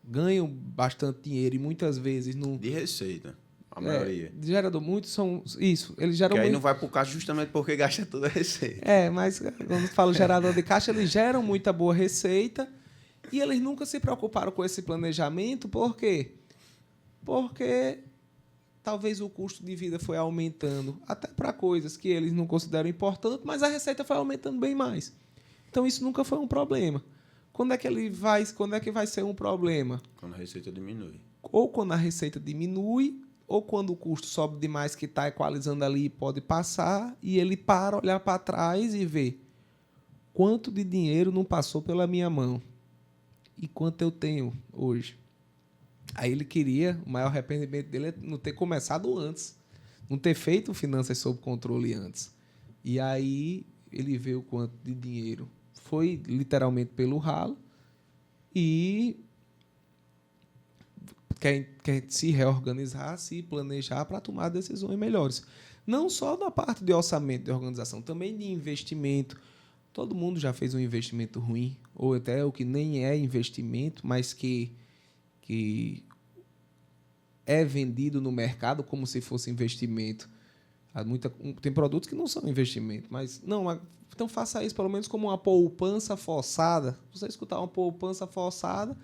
ganham bastante dinheiro e muitas vezes não... De receita, a maioria. Gerador, muitos são... Isso, eles geram que aí muito... não vai para o caixa justamente porque gasta toda a receita. Mas quando eu falo gerador de caixa, eles geram muita boa receita E eles nunca se preocuparam com esse planejamento, por quê? Porque talvez o custo de vida foi aumentando, até para coisas que eles não consideram importantes, mas a receita foi aumentando bem mais. Então, isso nunca foi um problema. Quando é que vai ser um problema? Quando a receita diminui. Ou quando a receita diminui, ou quando o custo sobe demais, que está equalizando ali e pode passar, e ele para, olhar para trás e ver quanto de dinheiro não passou pela minha mão e quanto eu tenho hoje. Aí ele queria, o maior arrependimento dele é não ter começado antes, não ter feito finanças sob controle antes. E aí ele vê o quanto de dinheiro foi literalmente pelo ralo e quer se reorganizar, se planejar para tomar decisões melhores. Não só da parte de orçamento de organização, também de investimento. Todo mundo já fez um investimento ruim, ou até o que nem é investimento, mas que é vendido no mercado como se fosse investimento. Tem produtos que não são investimento, mas não. Então faça isso pelo menos como uma poupança forçada. Você escutar uma poupança forçada,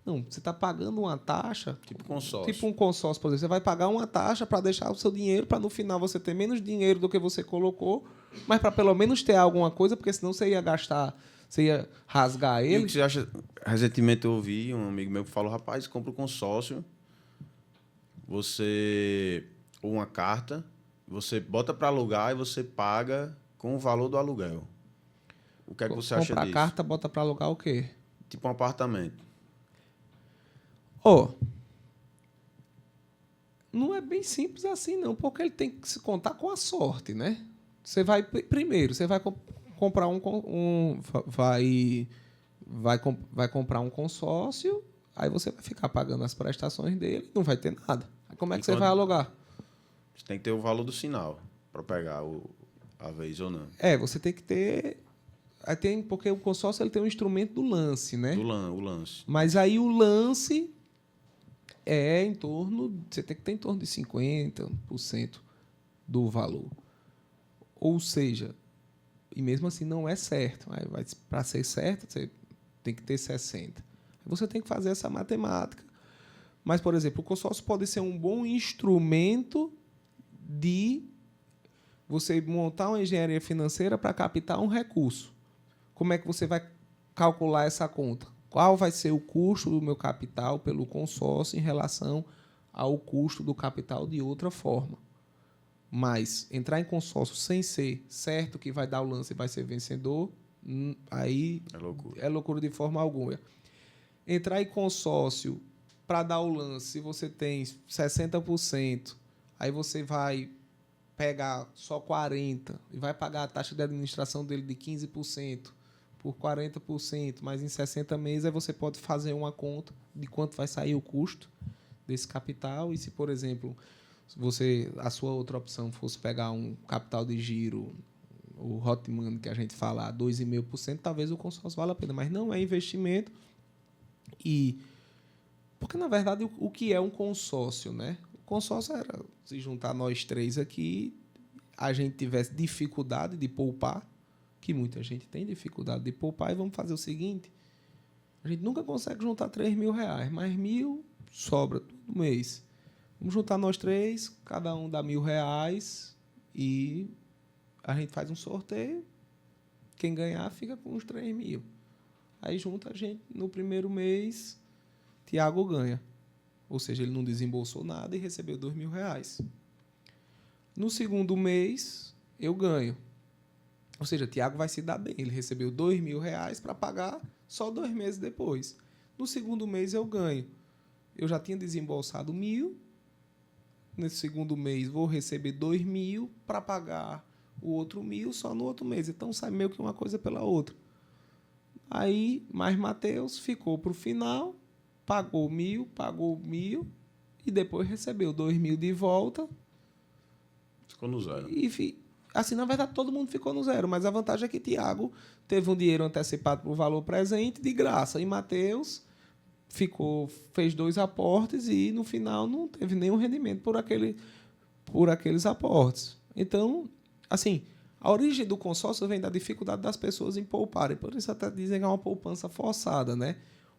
não, você está pagando uma taxa. Tipo consórcio. Tipo um consórcio, por exemplo. Você vai pagar uma taxa para deixar o seu dinheiro, para no final você ter menos dinheiro do que você colocou, mas para pelo menos ter alguma coisa, porque senão você ia gastar, você ia rasgar ele. E o que você acha? Recentemente eu ouvi um amigo meu que falou: rapaz, compra um consórcio, ou uma carta, você bota para alugar e você paga com o valor do aluguel. O que é que você acha disso? Comprar carta, bota para alugar o quê? Tipo um apartamento. Não é bem simples assim, não, porque ele tem que se contar com a sorte, né? Você vai comprar vai comprar um consórcio, aí você vai ficar pagando as prestações dele, não vai ter nada. Aí como é que você vai alugar? Você tem que ter o valor do sinal para pegar a vez ou não. Você tem que ter. Porque o consórcio ele tem um instrumento do lance, né? O lance. Mas aí o lance você tem que ter em torno de 50% do valor. Ou seja, e mesmo assim não é certo. Para ser certo, você tem que ter 60%. Você tem que fazer essa matemática. Mas, por exemplo, o consórcio pode ser um bom instrumento de você montar uma engenharia financeira para captar um recurso. Como é que você vai calcular essa conta? Qual vai ser o custo do meu capital pelo consórcio em relação ao custo do capital de outra forma? Mas entrar em consórcio sem ser certo que vai dar o lance e vai ser vencedor, aí é loucura de forma alguma. Entrar em consórcio para dar o lance, se você tem 60%, aí você vai pegar só 40% e vai pagar a taxa de administração dele de 15% por 40%, mas em 60 meses aí você pode fazer uma conta de quanto vai sair o custo desse capital. E se, por exemplo, a sua outra opção fosse pegar um capital de giro, o hot money que a gente fala, 2,5%, talvez o consórcio valha a pena, mas não é investimento. Porque, na verdade, o que é um consórcio, né? O consórcio era se juntar nós três aqui, a gente tivesse dificuldade de poupar, que muita gente tem dificuldade de poupar, e vamos fazer o seguinte: a gente nunca consegue juntar R$3.000, mas 1.000 sobra todo mês. Vamos juntar nós três, cada um dá R$1.000 e a gente faz um sorteio. Quem ganhar fica com os 3.000. Aí junta a gente no primeiro mês, Tiago ganha. Ou seja, ele não desembolsou nada e recebeu R$2.000. No segundo mês, eu ganho. Ou seja, Tiago vai se dar bem. Ele recebeu R$2.000 para pagar só 2 meses depois. No segundo mês, eu ganho. Eu já tinha desembolsado 1.000. Nesse segundo mês, vou receber 2.000 para pagar o outro 1.000 só no outro mês. Então, sai meio que uma coisa pela outra. Aí, mais Matheus ficou para o final, pagou 1.000 e depois recebeu 2.000 de volta. Ficou no zero. E, assim, na verdade, todo mundo ficou no zero, mas a vantagem é que Tiago teve um dinheiro antecipado por valor presente de graça. E Matheus fez 2 aportes e, no final, não teve nenhum rendimento por aqueles aportes. Então, assim, a origem do consórcio vem da dificuldade das pessoas em pouparem. Por isso até dizem que é uma poupança forçada, né?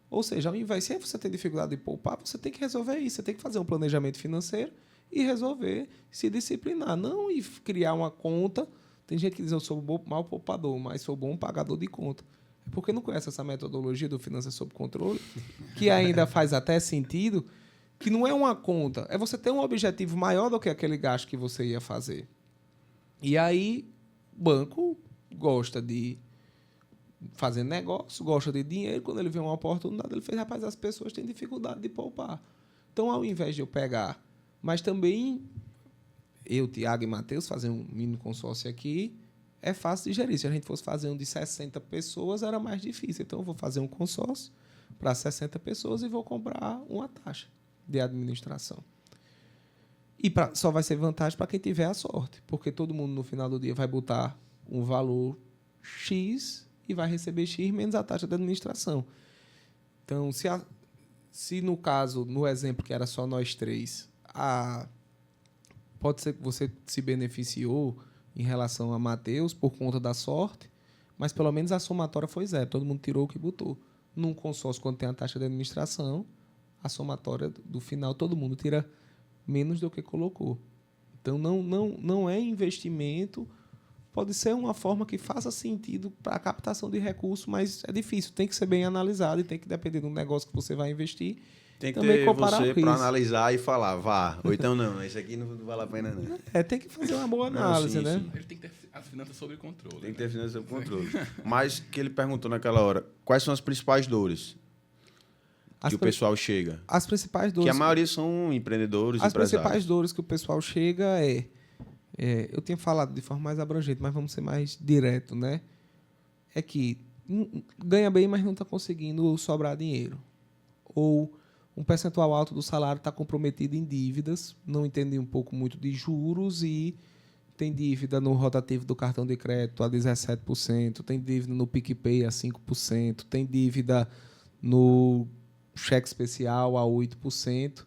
Ou seja, ao invés de você ter dificuldade de poupar, você tem que resolver isso. Você tem que fazer um planejamento financeiro e resolver se disciplinar. Não e criar uma conta. Tem gente que diz eu sou mau poupador, mas sou bom pagador de conta. É porque não conhece essa metodologia do Finanças Sob Controle, que ainda faz até sentido, que não é uma conta. É você ter um objetivo maior do que aquele gasto que você ia fazer. E aí, o banco gosta de fazer negócio, gosta de dinheiro. Quando ele vê uma oportunidade, ele fez, rapaz, as pessoas têm dificuldade de poupar. Então, ao invés de eu pegar, mas também eu, Tiago e Matheus, fazer um mini consórcio aqui, é fácil de gerir. Se a gente fosse fazer um de 60 pessoas, era mais difícil. Então, eu vou fazer um consórcio para 60 pessoas e vou comprar uma taxa de administração. E só vai ser vantagem para quem tiver a sorte, porque todo mundo, no final do dia, vai botar um valor X e vai receber X menos a taxa de administração. Então, se no caso, no exemplo que era só nós três, pode ser que você se beneficiou em relação a Matheus por conta da sorte, mas pelo menos a somatória foi zero. Todo mundo tirou o que botou. Num consórcio, quando tem a taxa de administração, a somatória do final, todo mundo tira menos do que colocou. Então, não é investimento. Pode ser uma forma que faça sentido para a captação de recursos, mas é difícil. Tem que ser bem analisado e tem que depender do negócio que você vai investir. Tem que ter você para analisar e falar, vá. Ou então, não, esse aqui não vale a pena, não. Tem que fazer uma boa análise, não, sim, né? Sim. Ele tem que ter as finanças sob controle. Tem que ter as finanças sob controle. Mas que ele perguntou naquela hora, quais são as principais dores que o pessoal chega? As principais dores... Que a maioria são empreendedores, as empresários. As principais dores que o pessoal chega eu tinha falado de forma mais abrangente, mas vamos ser mais direto, né? É que ganha bem, mas não está conseguindo sobrar dinheiro. Ou um percentual alto do salário está comprometido em dívidas, não entende um pouco muito de juros e tem dívida no rotativo do cartão de crédito a 17%, tem dívida no PicPay a 5%, tem dívida no cheque especial a 8%,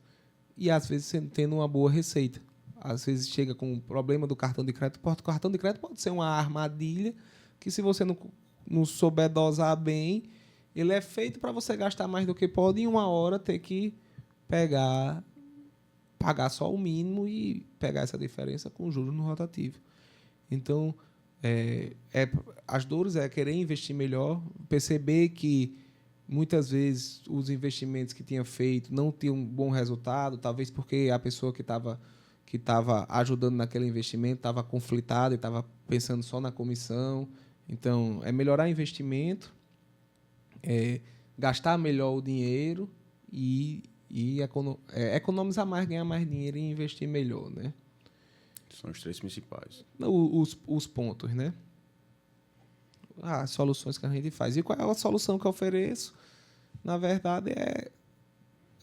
e às vezes você tendo uma boa receita. Às vezes chega com um problema do cartão de crédito. O cartão de crédito pode ser uma armadilha que, se você não souber dosar bem, ele é feito para você gastar mais do que pode e em uma hora ter que pagar só o mínimo e pegar essa diferença com juros no rotativo. Então, as dores é querer investir melhor, perceber que muitas vezes os investimentos que tinha feito não tinham um bom resultado, talvez porque a pessoa que estava ajudando naquele investimento estava conflitada e estava pensando só na comissão. Então, é melhorar investimento, gastar melhor o dinheiro e economizar mais, ganhar mais dinheiro e investir melhor, né? São os três principais. Os pontos, né? As soluções que a gente faz. E qual é a solução que eu ofereço? Na verdade,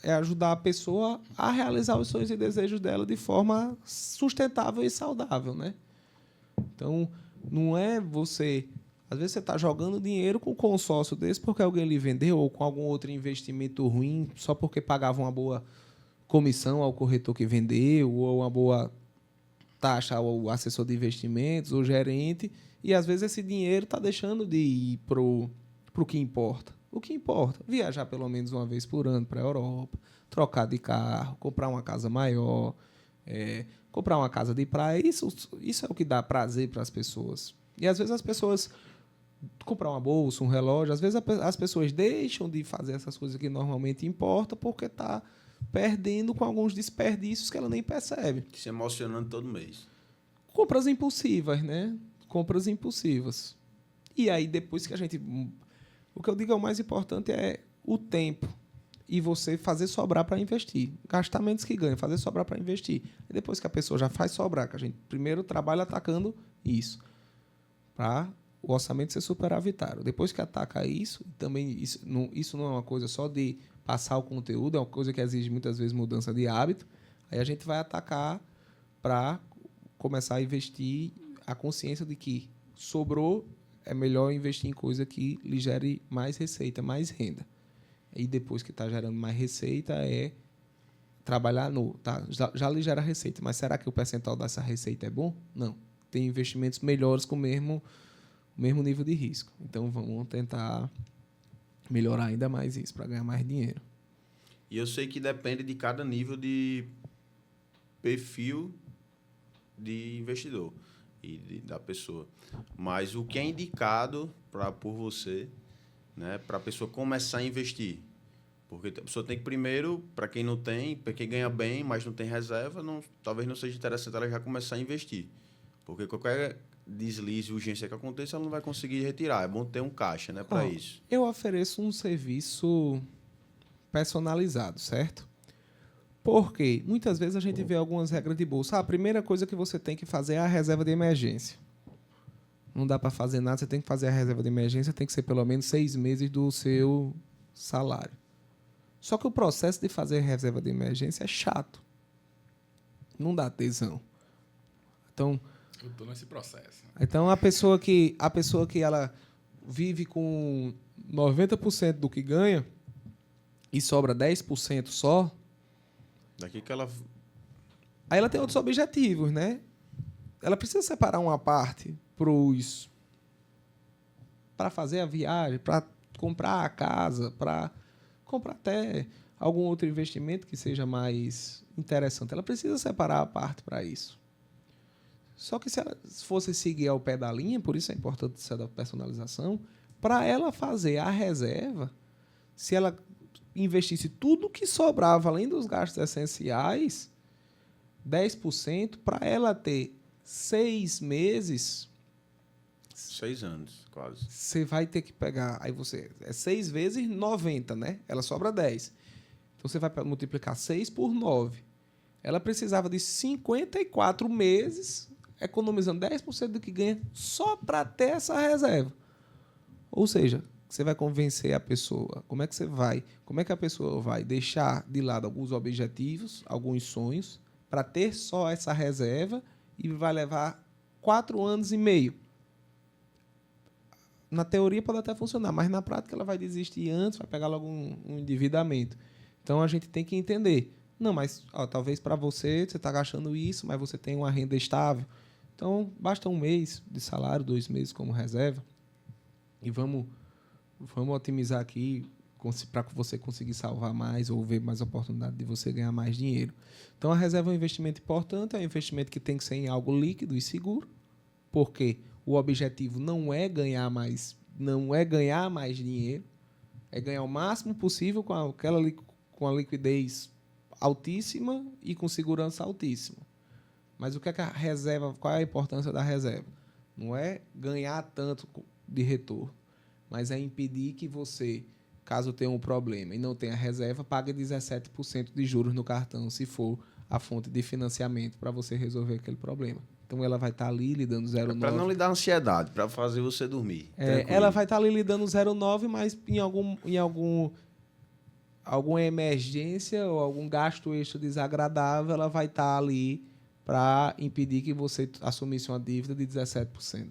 é ajudar a pessoa a realizar os sonhos e desejos dela de forma sustentável e saudável, né? Então, não é você... Às vezes você está jogando dinheiro com um consórcio desse porque alguém lhe vendeu ou com algum outro investimento ruim só porque pagava uma boa comissão ao corretor que vendeu ou uma boa taxa ao assessor de investimentos ou gerente, e às vezes esse dinheiro está deixando de ir para o que importa. O que importa? Viajar pelo menos uma vez por ano para a Europa, trocar de carro, comprar uma casa maior, comprar uma casa de praia. Isso é o que dá prazer para as pessoas. E às vezes as pessoas... comprar uma bolsa, um relógio, às vezes as pessoas deixam de fazer essas coisas que normalmente importam porque está perdendo com alguns desperdícios que ela nem percebe. Se emocionando todo mês. Compras impulsivas, né? Compras impulsivas. E aí, depois que a gente... O que eu digo é o mais importante é o tempo. E você fazer sobrar para investir. Gastar menos que ganha, fazer sobrar para investir. E depois que a pessoa já faz sobrar, que a gente primeiro trabalha atacando isso. Para o orçamento ser superavitário. Depois que ataca isso, também isso não é uma coisa só de passar o conteúdo, é uma coisa que exige muitas vezes mudança de hábito. Aí a gente vai atacar para começar a investir a consciência de que sobrou, é melhor investir em coisa que lhe gere mais receita, mais renda. E depois que está gerando mais receita, trabalhar já lhe gera receita, mas será que o percentual dessa receita é bom? Não. Tem investimentos melhores com o mesmo nível de risco. Então, vamos tentar melhorar ainda mais isso, para ganhar mais dinheiro. E eu sei que depende de cada nível de perfil de investidor da pessoa. Mas o que é indicado por você, né, para a pessoa começar a investir? Porque a pessoa tem que primeiro, para quem não tem, para quem ganha bem, mas não tem reserva, talvez não seja interessante ela já começar a investir. Porque qualquer deslize, urgência que aconteça, ela não vai conseguir retirar. É bom ter um caixa, né, para isso. Eu ofereço um serviço personalizado, certo? Porque muitas vezes a gente vê algumas regras de bolsa. A primeira coisa que você tem que fazer é a reserva de emergência. Não dá para fazer nada, você tem que fazer a reserva de emergência, tem que ser pelo menos 6 meses do seu salário. Só que o processo de fazer reserva de emergência é chato. Não dá tesão. Então, Eu estou nesse processo. a pessoa que ela vive com 90% do que ganha e sobra 10% só, Daqui que ela... aí ela tem outros objetivos, né? Ela precisa separar uma parte para fazer a viagem, para comprar a casa, para comprar até algum outro investimento que seja mais interessante. Ela precisa separar a parte para isso. Só que se ela fosse seguir ao pé da linha, por isso é importante ser da personalização, para ela fazer a reserva, se ela investisse tudo que sobrava, além dos gastos essenciais, 10%, para ela ter 6 meses... 6 anos, quase. Você vai ter que pegar... Aí você... É 6 vezes 90, né? Ela sobra 10. Então, você vai multiplicar 6 por 9. Ela precisava de 54 meses, economizando 10% do que ganha, só para ter essa reserva. Ou seja, você vai convencer a pessoa. Como é que a pessoa vai deixar de lado alguns objetivos, alguns sonhos, para ter só essa reserva e vai levar 4 anos e meio? Na teoria pode até funcionar, mas na prática ela vai desistir antes, vai pegar logo um endividamento. Então a gente tem que entender. Não, mas talvez para você está gastando isso, mas você tem uma renda estável. Então basta 1 mês de salário, 2 meses como reserva. E vamos otimizar aqui para você conseguir salvar mais ou ver mais oportunidade de você ganhar mais dinheiro. Então a reserva é um investimento importante, é um investimento que tem que ser em algo líquido e seguro, porque o objetivo não é ganhar mais dinheiro, é ganhar o máximo possível com a liquidez altíssima e com segurança altíssima. Mas o que é a reserva? Qual é a importância da reserva? Não é ganhar tanto de retorno, mas é impedir que você, caso tenha um problema e não tenha reserva, pague 17% de juros no cartão, se for a fonte de financiamento para você resolver aquele problema. Então, ela vai estar ali lhe dando 0,9. Para não lhe dar ansiedade, para fazer você dormir. Ela vai estar ali lhe dando 0,9, mas em alguma emergência ou algum gasto extra desagradável, ela vai estar ali para impedir que você assumisse uma dívida de 17%.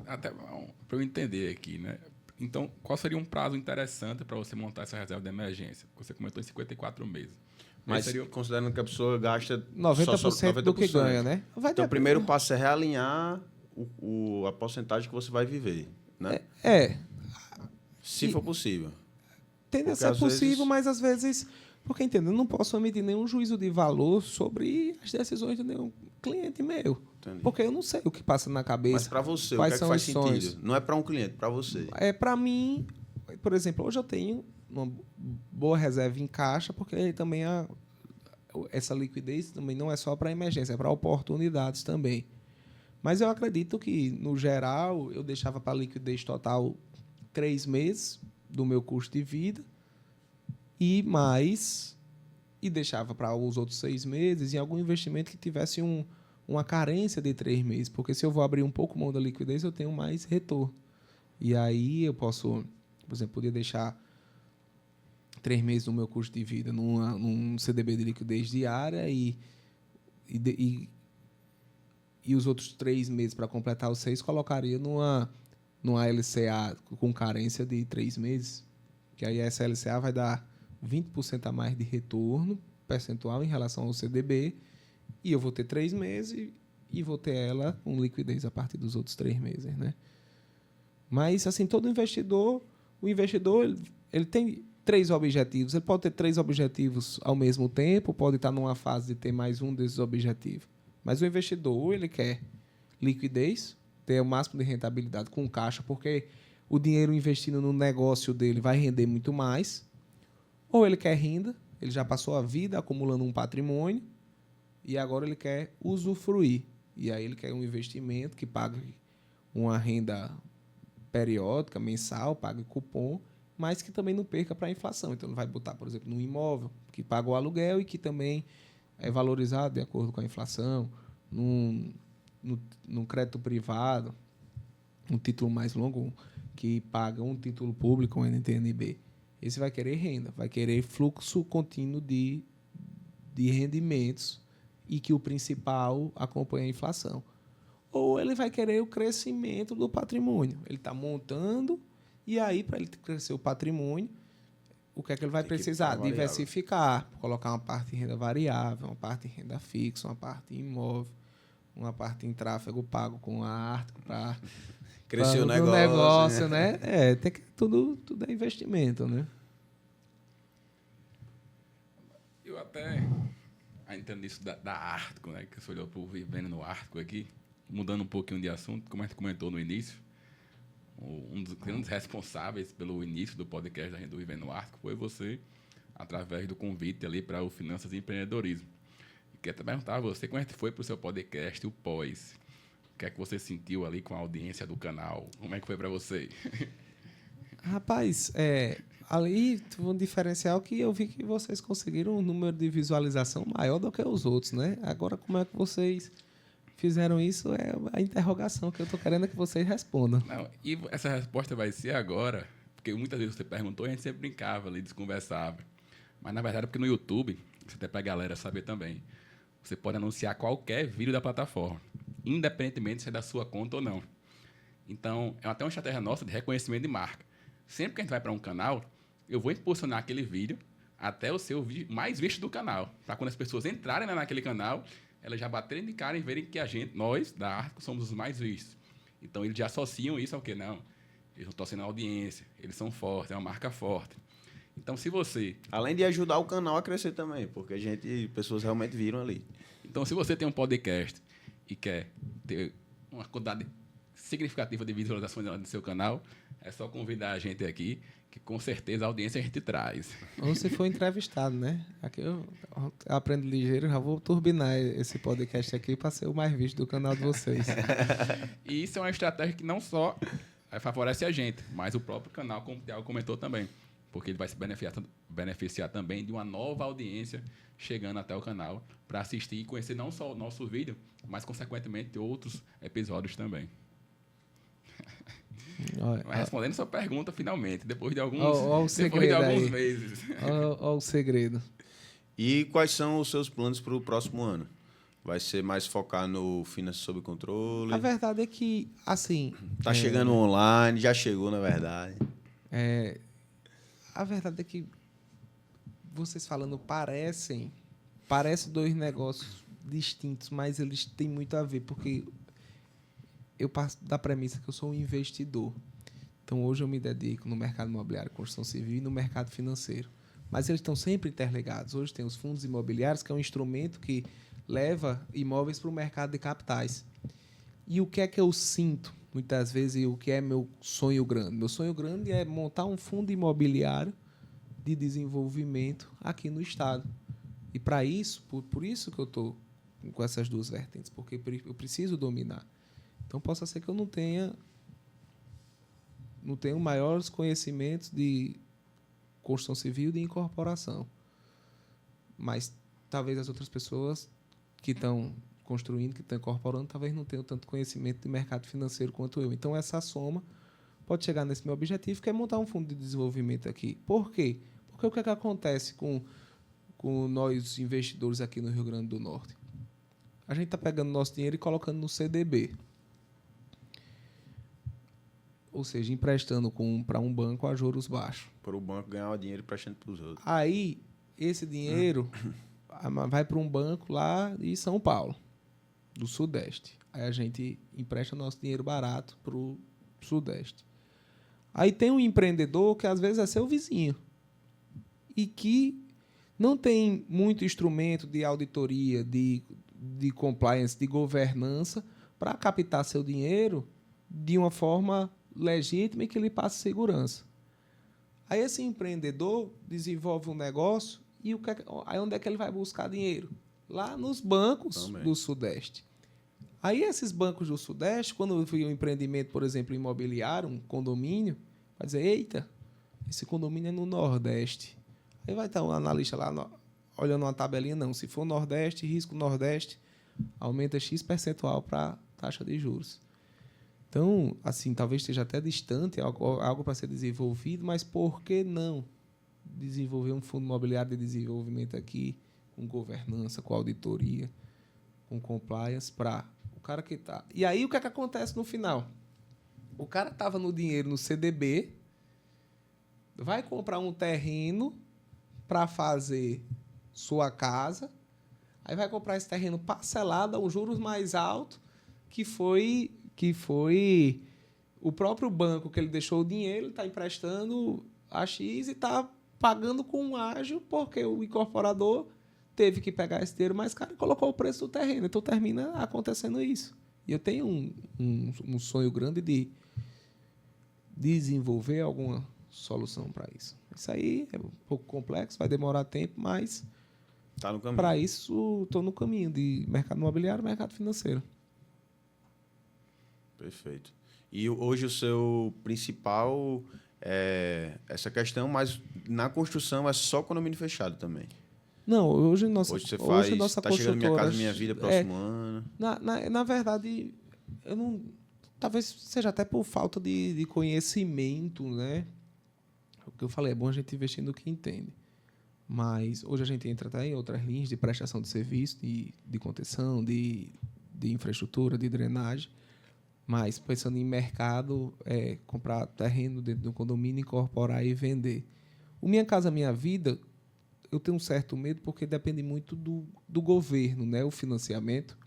Até para eu entender aqui, né? Então, qual seria um prazo interessante para você montar essa reserva de emergência? Você comentou em 54 meses. Mas considerando que a pessoa gasta 90% do que ganha, né? Então, o primeiro passo é realinhar a porcentagem que você vai viver, né? Se for possível. Tende a ser possível, mas às vezes... Porque, entendeu? Eu não posso emitir nenhum juízo de valor sobre as decisões de nenhum cliente meu. Entendi. Porque eu não sei o que passa na cabeça. Mas para você, quais o que são faz os sentido? sonhos. Não é para um cliente, para você. Para mim, por exemplo, hoje eu tenho uma boa reserva em caixa, porque também essa liquidez também não é só para emergência, é para oportunidades também. Mas eu acredito que, no geral, eu deixava para liquidez total 3 meses do meu custo de vida e deixava para os outros 6 meses em algum investimento que tivesse uma carência de 3 meses, porque se eu vou abrir um pouco mão da liquidez, eu tenho mais retorno. E aí eu posso, por exemplo, poder deixar 3 meses do meu custo de vida num CDB de liquidez diária e os outros 3 meses para completar os 6 colocaria numa LCA com carência de 3 meses, que aí essa LCA vai dar 20% a mais de retorno percentual em relação ao CDB, e eu vou ter 3 meses e vou ter ela com liquidez a partir dos outros 3 meses, né? Mas, assim, todo investidor O investidor, ele tem 3 objetivos. Ele pode ter 3 objetivos ao mesmo tempo, pode estar numa fase de ter mais um desses objetivos. Mas o investidor, ele quer liquidez, ter o máximo de rentabilidade com caixa, porque o dinheiro investindo no negócio dele vai render muito mais. Ou ele quer renda, ele já passou a vida acumulando um patrimônio e agora ele quer usufruir. E aí ele quer um investimento que pague uma renda periódica, mensal, pague cupom, mas que também não perca para a inflação. Então, ele vai botar, por exemplo, num imóvel que paga o aluguel e que também é valorizado de acordo com a inflação, num crédito privado, um título mais longo que paga um título público, um NTN-B. Esse vai querer renda, vai querer fluxo contínuo de rendimentos e que o principal acompanhe a inflação. Ou ele vai querer o crescimento do patrimônio. Ele está montando e aí, para ele crescer o patrimônio, o que é que ele vai precisar? Diversificar, colocar uma parte em renda variável, uma parte em renda fixa, uma parte em imóvel, uma parte em tráfego pago com a Artco para crescer o negócio, né? Tem que tudo é investimento, né? Eu até entendo isso da Artco, né? Que você olhou para o Vivendo no Artco aqui, mudando um pouquinho de assunto, como a gente comentou no início, um dos grandes responsáveis pelo início do podcast da gente do Vivendo no Artco foi você, através do convite ali para o Finanças e Empreendedorismo. E quero perguntar a você, como é que foi para o seu podcast, o Pós? O que é que você sentiu ali com a audiência do canal? Como é que foi para você? Rapaz, ali teve um diferencial que eu vi que vocês conseguiram um número de visualização maior do que os outros, né? Agora, como é que vocês fizeram isso é a interrogação que eu estou querendo que vocês respondam. Não, e essa resposta vai ser agora, porque muitas vezes você perguntou e a gente sempre brincava ali, desconversava. Mas, na verdade, porque no YouTube, isso até para a galera saber também, você pode anunciar qualquer vídeo da plataforma, independentemente se é da sua conta ou não. Então, é até uma estratégia nossa de reconhecimento de marca. Sempre que a gente vai para um canal, eu vou impulsionar aquele vídeo até o seu vídeo mais visto do canal, para quando as pessoas entrarem naquele canal, elas já baterem de cara e verem que nós, da Artco, somos os mais vistos. Então, eles já associam isso ao quê? Não, eles não estão sendo audiência, eles são fortes, é uma marca forte. Então, se você... Além de ajudar o canal a crescer também, porque pessoas realmente viram ali. Então, se você tem um podcast e quer ter uma quantidade significativa de visualizações no seu canal, é só convidar a gente aqui, que com certeza a audiência a gente traz. Ou se for entrevistado, né? Aqui eu aprendo ligeiro, já vou turbinar esse podcast aqui para ser o mais visto do canal de vocês. E isso é uma estratégia que não só favorece a gente, mas o próprio canal, como o Thiago comentou também, porque ele vai se beneficiar também de uma nova audiência chegando até o canal para assistir e conhecer não só o nosso vídeo, mas, consequentemente, outros episódios também. Mas respondendo sua pergunta, finalmente, depois de alguns meses. Olha o segredo. E quais são os seus planos para o próximo ano? Vai ser mais focar no Finanças sob controle? A verdade é que, assim... Tá chegando online, já chegou, na verdade. A verdade é que vocês falando parece 2 negócios distintos, mas eles têm muito a ver, porque eu parto da premissa que eu sou um investidor. Então, hoje eu me dedico no mercado imobiliário, construção civil e no mercado financeiro. Mas eles estão sempre interligados. Hoje tem os fundos imobiliários, que é um instrumento que leva imóveis para o mercado de capitais. E o que é que eu sinto, muitas vezes, e o que é meu sonho grande? Meu sonho grande é montar um fundo imobiliário de desenvolvimento aqui no Estado. E para isso, por isso que eu estou com essas 2 vertentes, porque eu preciso dominar. Então, possa ser que eu não tenha maiores conhecimentos de construção civil e de incorporação. Mas talvez as outras pessoas que estão construindo, que estão incorporando, talvez não tenham tanto conhecimento de mercado financeiro quanto eu. Então, essa soma pode chegar nesse meu objetivo, que é montar um fundo de desenvolvimento aqui. Por quê? Porque o que é que acontece com nós investidores aqui no Rio Grande do Norte? A gente está pegando nosso dinheiro e colocando no CDB. Ou seja, emprestando para um banco a juros baixos. Para o banco ganhar o dinheiro emprestando para os outros. Aí, esse dinheiro vai para um banco lá em São Paulo, do Sudeste. Aí a gente empresta nosso dinheiro barato para o Sudeste. Aí tem um empreendedor que às vezes é seu vizinho e que não tem muito instrumento de auditoria, de compliance, de governança para captar seu dinheiro de uma forma legítima e que lhe passe segurança. Aí esse empreendedor desenvolve um negócio e aí onde é que ele vai buscar dinheiro? Lá nos bancos do Sudeste. Aí esses bancos do Sudeste, quando vi um empreendimento, por exemplo, imobiliário, um condomínio, vai dizer, eita, esse condomínio é no Nordeste. Aí vai estar um analista lá olhando uma tabelinha, não. Se for Nordeste, risco Nordeste, aumenta X percentual para a taxa de juros. Então, assim, talvez esteja até distante, algo para ser desenvolvido, mas por que não desenvolver um fundo imobiliário de desenvolvimento aqui, com governança, com auditoria, com compliance, para o cara que está... E aí, o que é que acontece no final? O cara estava no dinheiro no CDB, vai comprar um terreno para fazer sua casa, aí vai comprar esse terreno parcelado a um juros mais alto, que foi o próprio banco que ele deixou o dinheiro, está emprestando a X e está pagando com um ágio, porque o incorporador teve que pegar esse dinheiro mais caro e colocou o preço do terreno. Então termina acontecendo isso. E eu tenho um sonho grande de desenvolver alguma solução para isso. Isso aí é um pouco complexo, vai demorar tempo, mas tá no caminho. Para isso estou no caminho de mercado imobiliário e mercado financeiro. Perfeito. E hoje o seu principal é essa questão, mas na construção é só condomínio fechado também. Não, hoje Nossa chegando Minha Casa Minha Vida próximo ano. Na verdade, eu não... Talvez seja até por falta de conhecimento, né? O que eu falei, é bom a gente investir no que entende. Mas hoje a gente entra até em outras linhas de prestação de serviço, de contenção, de infraestrutura, de drenagem. Mas pensando em mercado, comprar terreno dentro de um condomínio, incorporar e vender. O Minha Casa Minha Vida, eu tenho um certo medo porque depende muito do governo, né? O financiamento.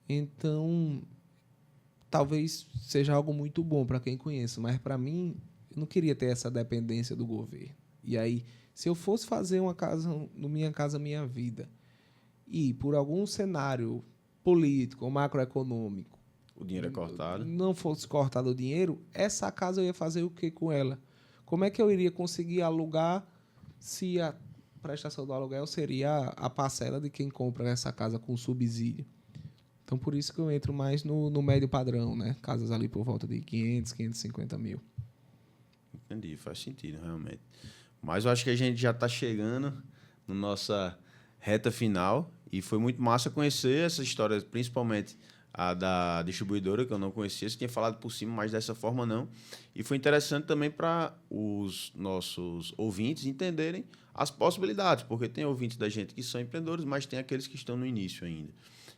Então, talvez seja algo muito bom para quem conhece, mas para mim, eu não queria ter essa dependência do governo. E aí, se eu fosse fazer uma casa no Minha Casa Minha Vida e por algum cenário político ou macroeconômico o dinheiro é cortado, não fosse cortado o dinheiro, essa casa eu ia fazer o que com ela? Como é que eu iria conseguir alugar se a prestação do aluguel seria a parcela de quem compra essa casa com subsídio? Então, por isso que eu entro mais no médio padrão, né? Casas ali por volta de 500, 550 mil. Entendi, faz sentido, realmente. Mas eu acho que a gente já está chegando na nossa reta final e foi muito massa conhecer essa história, principalmente a da distribuidora, que eu não conhecia. Você tinha falado por cima, mas dessa forma não. E foi interessante também para os nossos ouvintes entenderem as possibilidades, porque tem ouvintes da gente que são empreendedores, mas tem aqueles que estão no início ainda.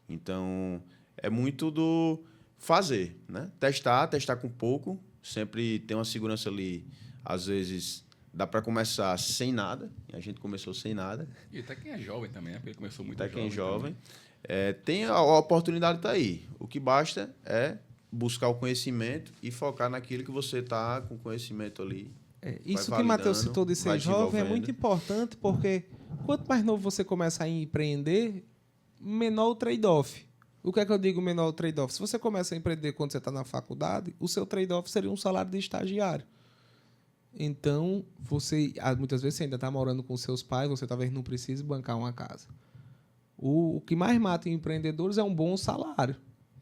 Então, é muito do fazer, né? Testar com pouco, sempre tem uma segurança ali, às vezes dá para começar sem nada, e a gente começou sem nada. E até quem é jovem também, né? Porque ele começou muito até jovem. Quem é jovem. Tem a oportunidade está aí. O que basta é buscar o conhecimento e focar naquilo que você está com conhecimento ali. Isso que o Matheus citou de ser jovem é muito importante, porque quanto mais novo você começa a empreender, menor o trade-off. O que é que eu digo menor o trade-off? Se você começa a empreender quando você está na faculdade, o seu trade-off seria um salário de estagiário. Então, você muitas vezes você ainda está morando com seus pais, você talvez não precise bancar uma casa. O que mais mata em empreendedores é um bom salário.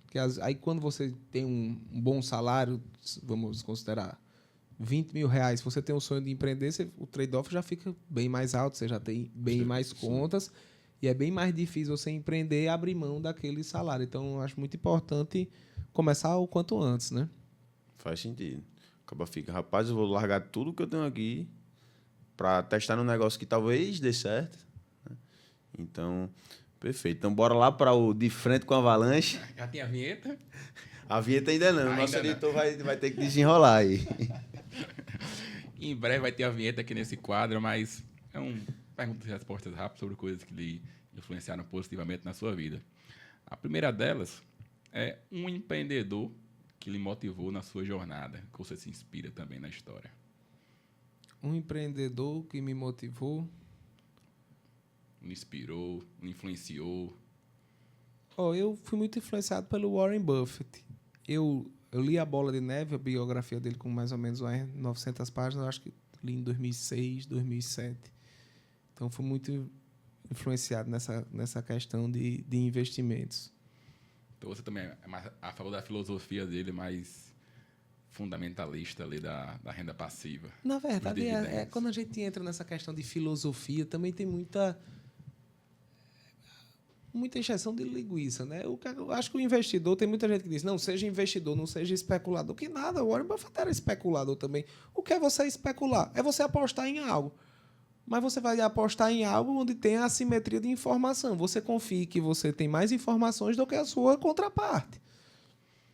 Porque aí, quando você tem um bom salário, vamos considerar 20 mil reais, se você tem o sonho de empreender, o trade-off já fica bem mais alto, você já tem bem mais contas, e é bem mais difícil você empreender e abrir mão daquele salário. Então, eu acho muito importante começar o quanto antes, né? Faz sentido. Acaba fica, rapaz, eu vou largar tudo que eu tenho aqui para testar num negócio que talvez dê certo. Então, perfeito. Então, bora lá para o De Frente com a Avalanche. Já tem a vinheta? A vinheta ainda não. O nosso editor vai ter que desenrolar aí. Em breve vai ter a vinheta aqui nesse quadro, mas é perguntas e respostas rápidas sobre coisas que lhe influenciaram positivamente na sua vida. A primeira delas é um empreendedor que lhe motivou na sua jornada, que você se inspira também na história? Um empreendedor que me motivou. Lhe inspirou, lhe influenciou? Eu fui muito influenciado pelo Warren Buffett. Eu li A Bola de Neve, a biografia dele com mais ou menos 900 páginas, acho que li em 2006, 2007. Então, fui muito influenciado nessa questão de investimentos. Então você também é mais a favor da filosofia dele, mais fundamentalista ali da renda passiva. Na verdade, dos dividendos. quando a gente entra nessa questão de filosofia, também tem muita injeção de linguiça, né? Eu acho que o investidor, tem muita gente que diz, não, seja investidor, não seja especulador. Que nada, o Warren Buffett era especulador também. O que é você especular? É você apostar em algo. Mas você vai apostar em algo onde tem a assimetria de informação. Você confia que você tem mais informações do que a sua contraparte.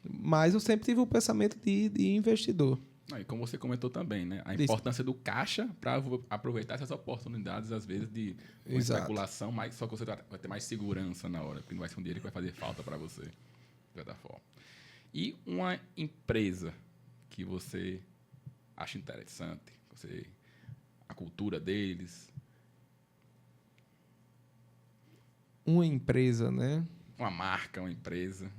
Mas eu sempre tive o pensamento de investidor. E como você comentou também, né? A Isso. importância do caixa para aproveitar essas oportunidades, às vezes, de uma Exato. especulação, mas só que você vai ter mais segurança na hora, porque não vai ser um dinheiro que vai fazer falta para você, de certa forma. E uma empresa que você acha interessante, a cultura deles, Uma empresa, né? uma marca, uma empresa.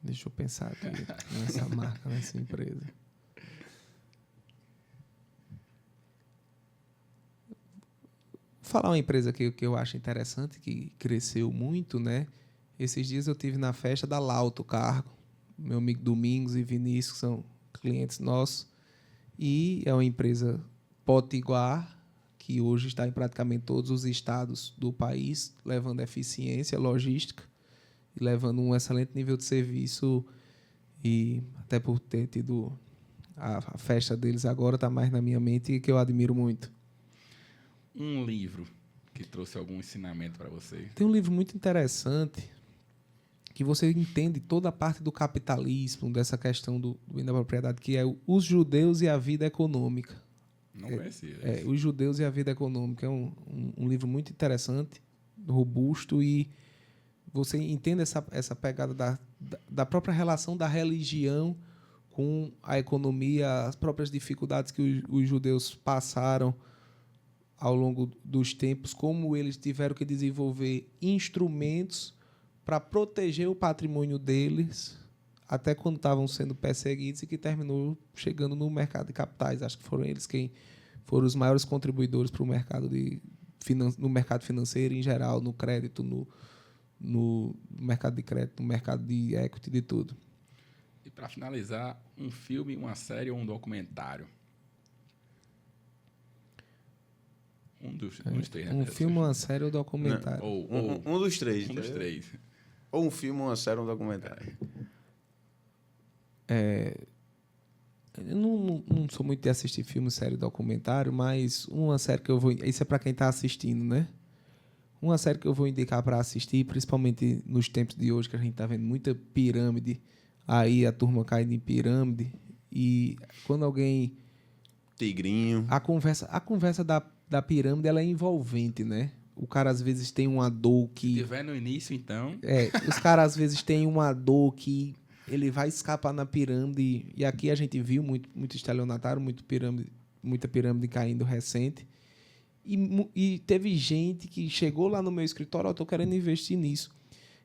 Deixa eu pensar aqui nessa marca, nessa empresa. Vou falar uma empresa que eu acho interessante, que cresceu muito, né? Esses dias eu tive na festa da Lauto Cargo. Meu amigo Domingos e Vinícius são clientes nossos. E é uma empresa potiguar, que hoje está em praticamente todos os estados do país, levando eficiência logística e levando um excelente nível de serviço, e até por ter tido a festa deles agora, está mais na minha mente, e que eu admiro muito. Um livro que trouxe algum ensinamento para você. Tem um livro muito interessante que você entende toda a parte do capitalismo, dessa questão do bem da propriedade, que é Os Judeus e a Vida Econômica. Não conhecia. Os Judeus e a Vida Econômica. É um livro muito interessante, robusto, e você entende essa pegada da própria relação da religião com a economia, as próprias dificuldades que os judeus passaram ao longo dos tempos, como eles tiveram que desenvolver instrumentos para proteger o patrimônio deles, até quando estavam sendo perseguidos, e que terminou chegando no mercado de capitais. Acho que foram eles quem foram os maiores contribuidores para o mercado no mercado financeiro em geral, no crédito, no mercado de crédito, no mercado de equity, de tudo. E para finalizar, um filme, uma série ou um documentário? Um dos três, né? Um filme, uma série ou documentário? Um dos três. Um dos três. Ou um filme, uma série ou um documentário. Eu não sou muito de assistir filme, série, documentário, mas uma série que eu vou... Isso é para quem está assistindo, né? Uma série que eu vou indicar para assistir, principalmente nos tempos de hoje, que a gente está vendo muita pirâmide, aí a turma caindo em pirâmide, e quando alguém... Tigrinho. A conversa da pirâmide, ela é envolvente, né? O cara, às vezes, tem uma dor que... Se tiver no início, então... Os caras, às vezes, têm uma dor que ele vai escapar na pirâmide, e aqui a gente viu muito estelionatário, muita pirâmide caindo recente. E teve gente que chegou lá no meu escritório, eu estou querendo investir nisso.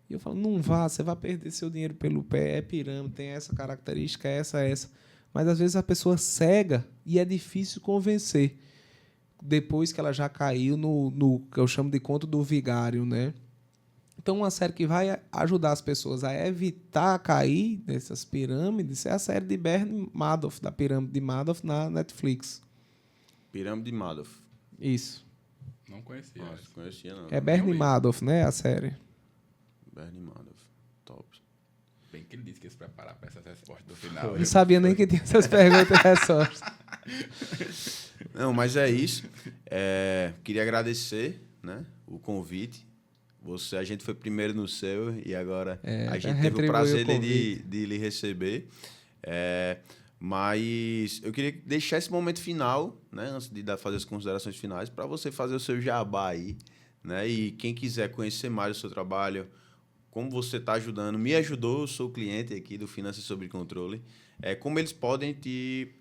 E eu falo, não vá, você vai perder seu dinheiro pelo pé, é pirâmide, tem essa característica, essa. Mas às vezes a pessoa cega e é difícil convencer. Depois que ela já caiu no que eu chamo de conto do vigário, né? Então, uma série que vai ajudar as pessoas a evitar cair nessas pirâmides é a série de Bernie Madoff, da Pirâmide de Madoff, na Netflix. Pirâmide de Madoff. Isso. Não conhecia. Nossa, não conhecia não. É Bernie Madoff, né? A série. Bernie Madoff. Top. Bem que ele disse que ia se preparar para essas respostas do final. Não sabia nem que tinha essas perguntas e respostas. Não, mas é isso. Queria agradecer, né, o convite. A gente foi primeiro no seu e agora a gente teve o prazer de lhe receber. Mas eu queria deixar esse momento final, né, antes de fazer as considerações finais, para você fazer o seu jabá aí, né? E quem quiser conhecer mais o seu trabalho, como você está ajudando, me ajudou, eu sou cliente aqui do Finanças Sob Controle, como eles podem te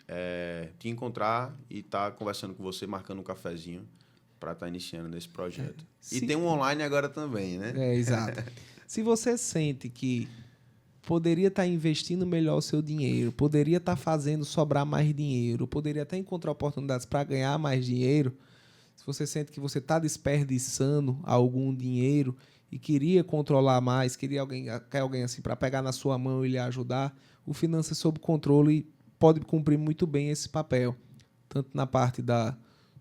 encontrar e estar conversando com você, marcando um cafezinho para estar iniciando nesse projeto. E tem um online agora também, né? Exato. Se você sente que poderia estar investindo melhor o seu dinheiro, poderia estar fazendo sobrar mais dinheiro, poderia até encontrar oportunidades para ganhar mais dinheiro, se você sente que você está desperdiçando algum dinheiro e queria controlar mais, quer alguém assim para pegar na sua mão e lhe ajudar, o Finanças Sob Controle pode cumprir muito bem esse papel, tanto na parte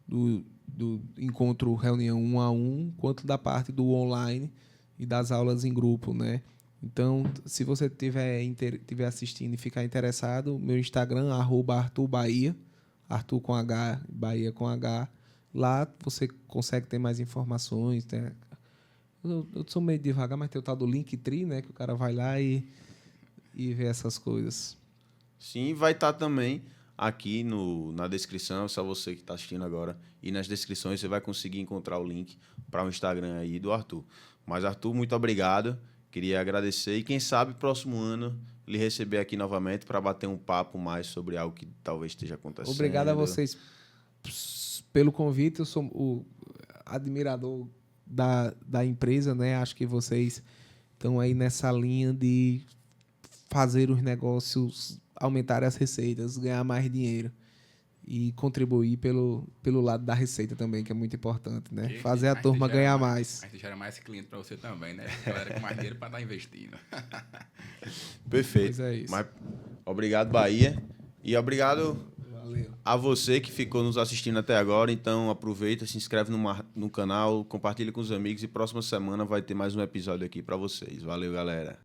do encontro, reunião 1 a 1, quanto da parte do online e das aulas em grupo, né? Então, se você estiver assistindo e ficar interessado, meu Instagram, @ArthurBahia, Arthur com H, Bahia com H. Lá você consegue ter mais informações. Eu sou meio devagar, mas tem o tal do Linktree, né? Que o cara vai lá e vê essas coisas. Sim, vai estar também aqui na descrição, só você que está assistindo agora. E nas descrições você vai conseguir encontrar o link para o Instagram aí do Arthur. Mas, Arthur, muito obrigado. Queria agradecer e, quem sabe, próximo ano, lhe receber aqui novamente para bater um papo mais sobre algo que talvez esteja acontecendo. Obrigado a vocês pelo convite. Eu sou o admirador da empresa, né? Acho que vocês estão aí nessa linha de fazer os negócios aumentarem as receitas, ganhar mais dinheiro e contribuir pelo lado da receita também, que é muito importante, né? Fazer a turma ganhar mais. Aí você gera mais cliente para você também, né? Galera com mais dinheiro para estar investindo. Perfeito. Pois é isso. Mas, obrigado, Bahia. E obrigado Valeu. a você que ficou nos assistindo até agora. Então, aproveita, se inscreve no canal, compartilha com os amigos e próxima semana vai ter mais um episódio aqui para vocês. Valeu, galera.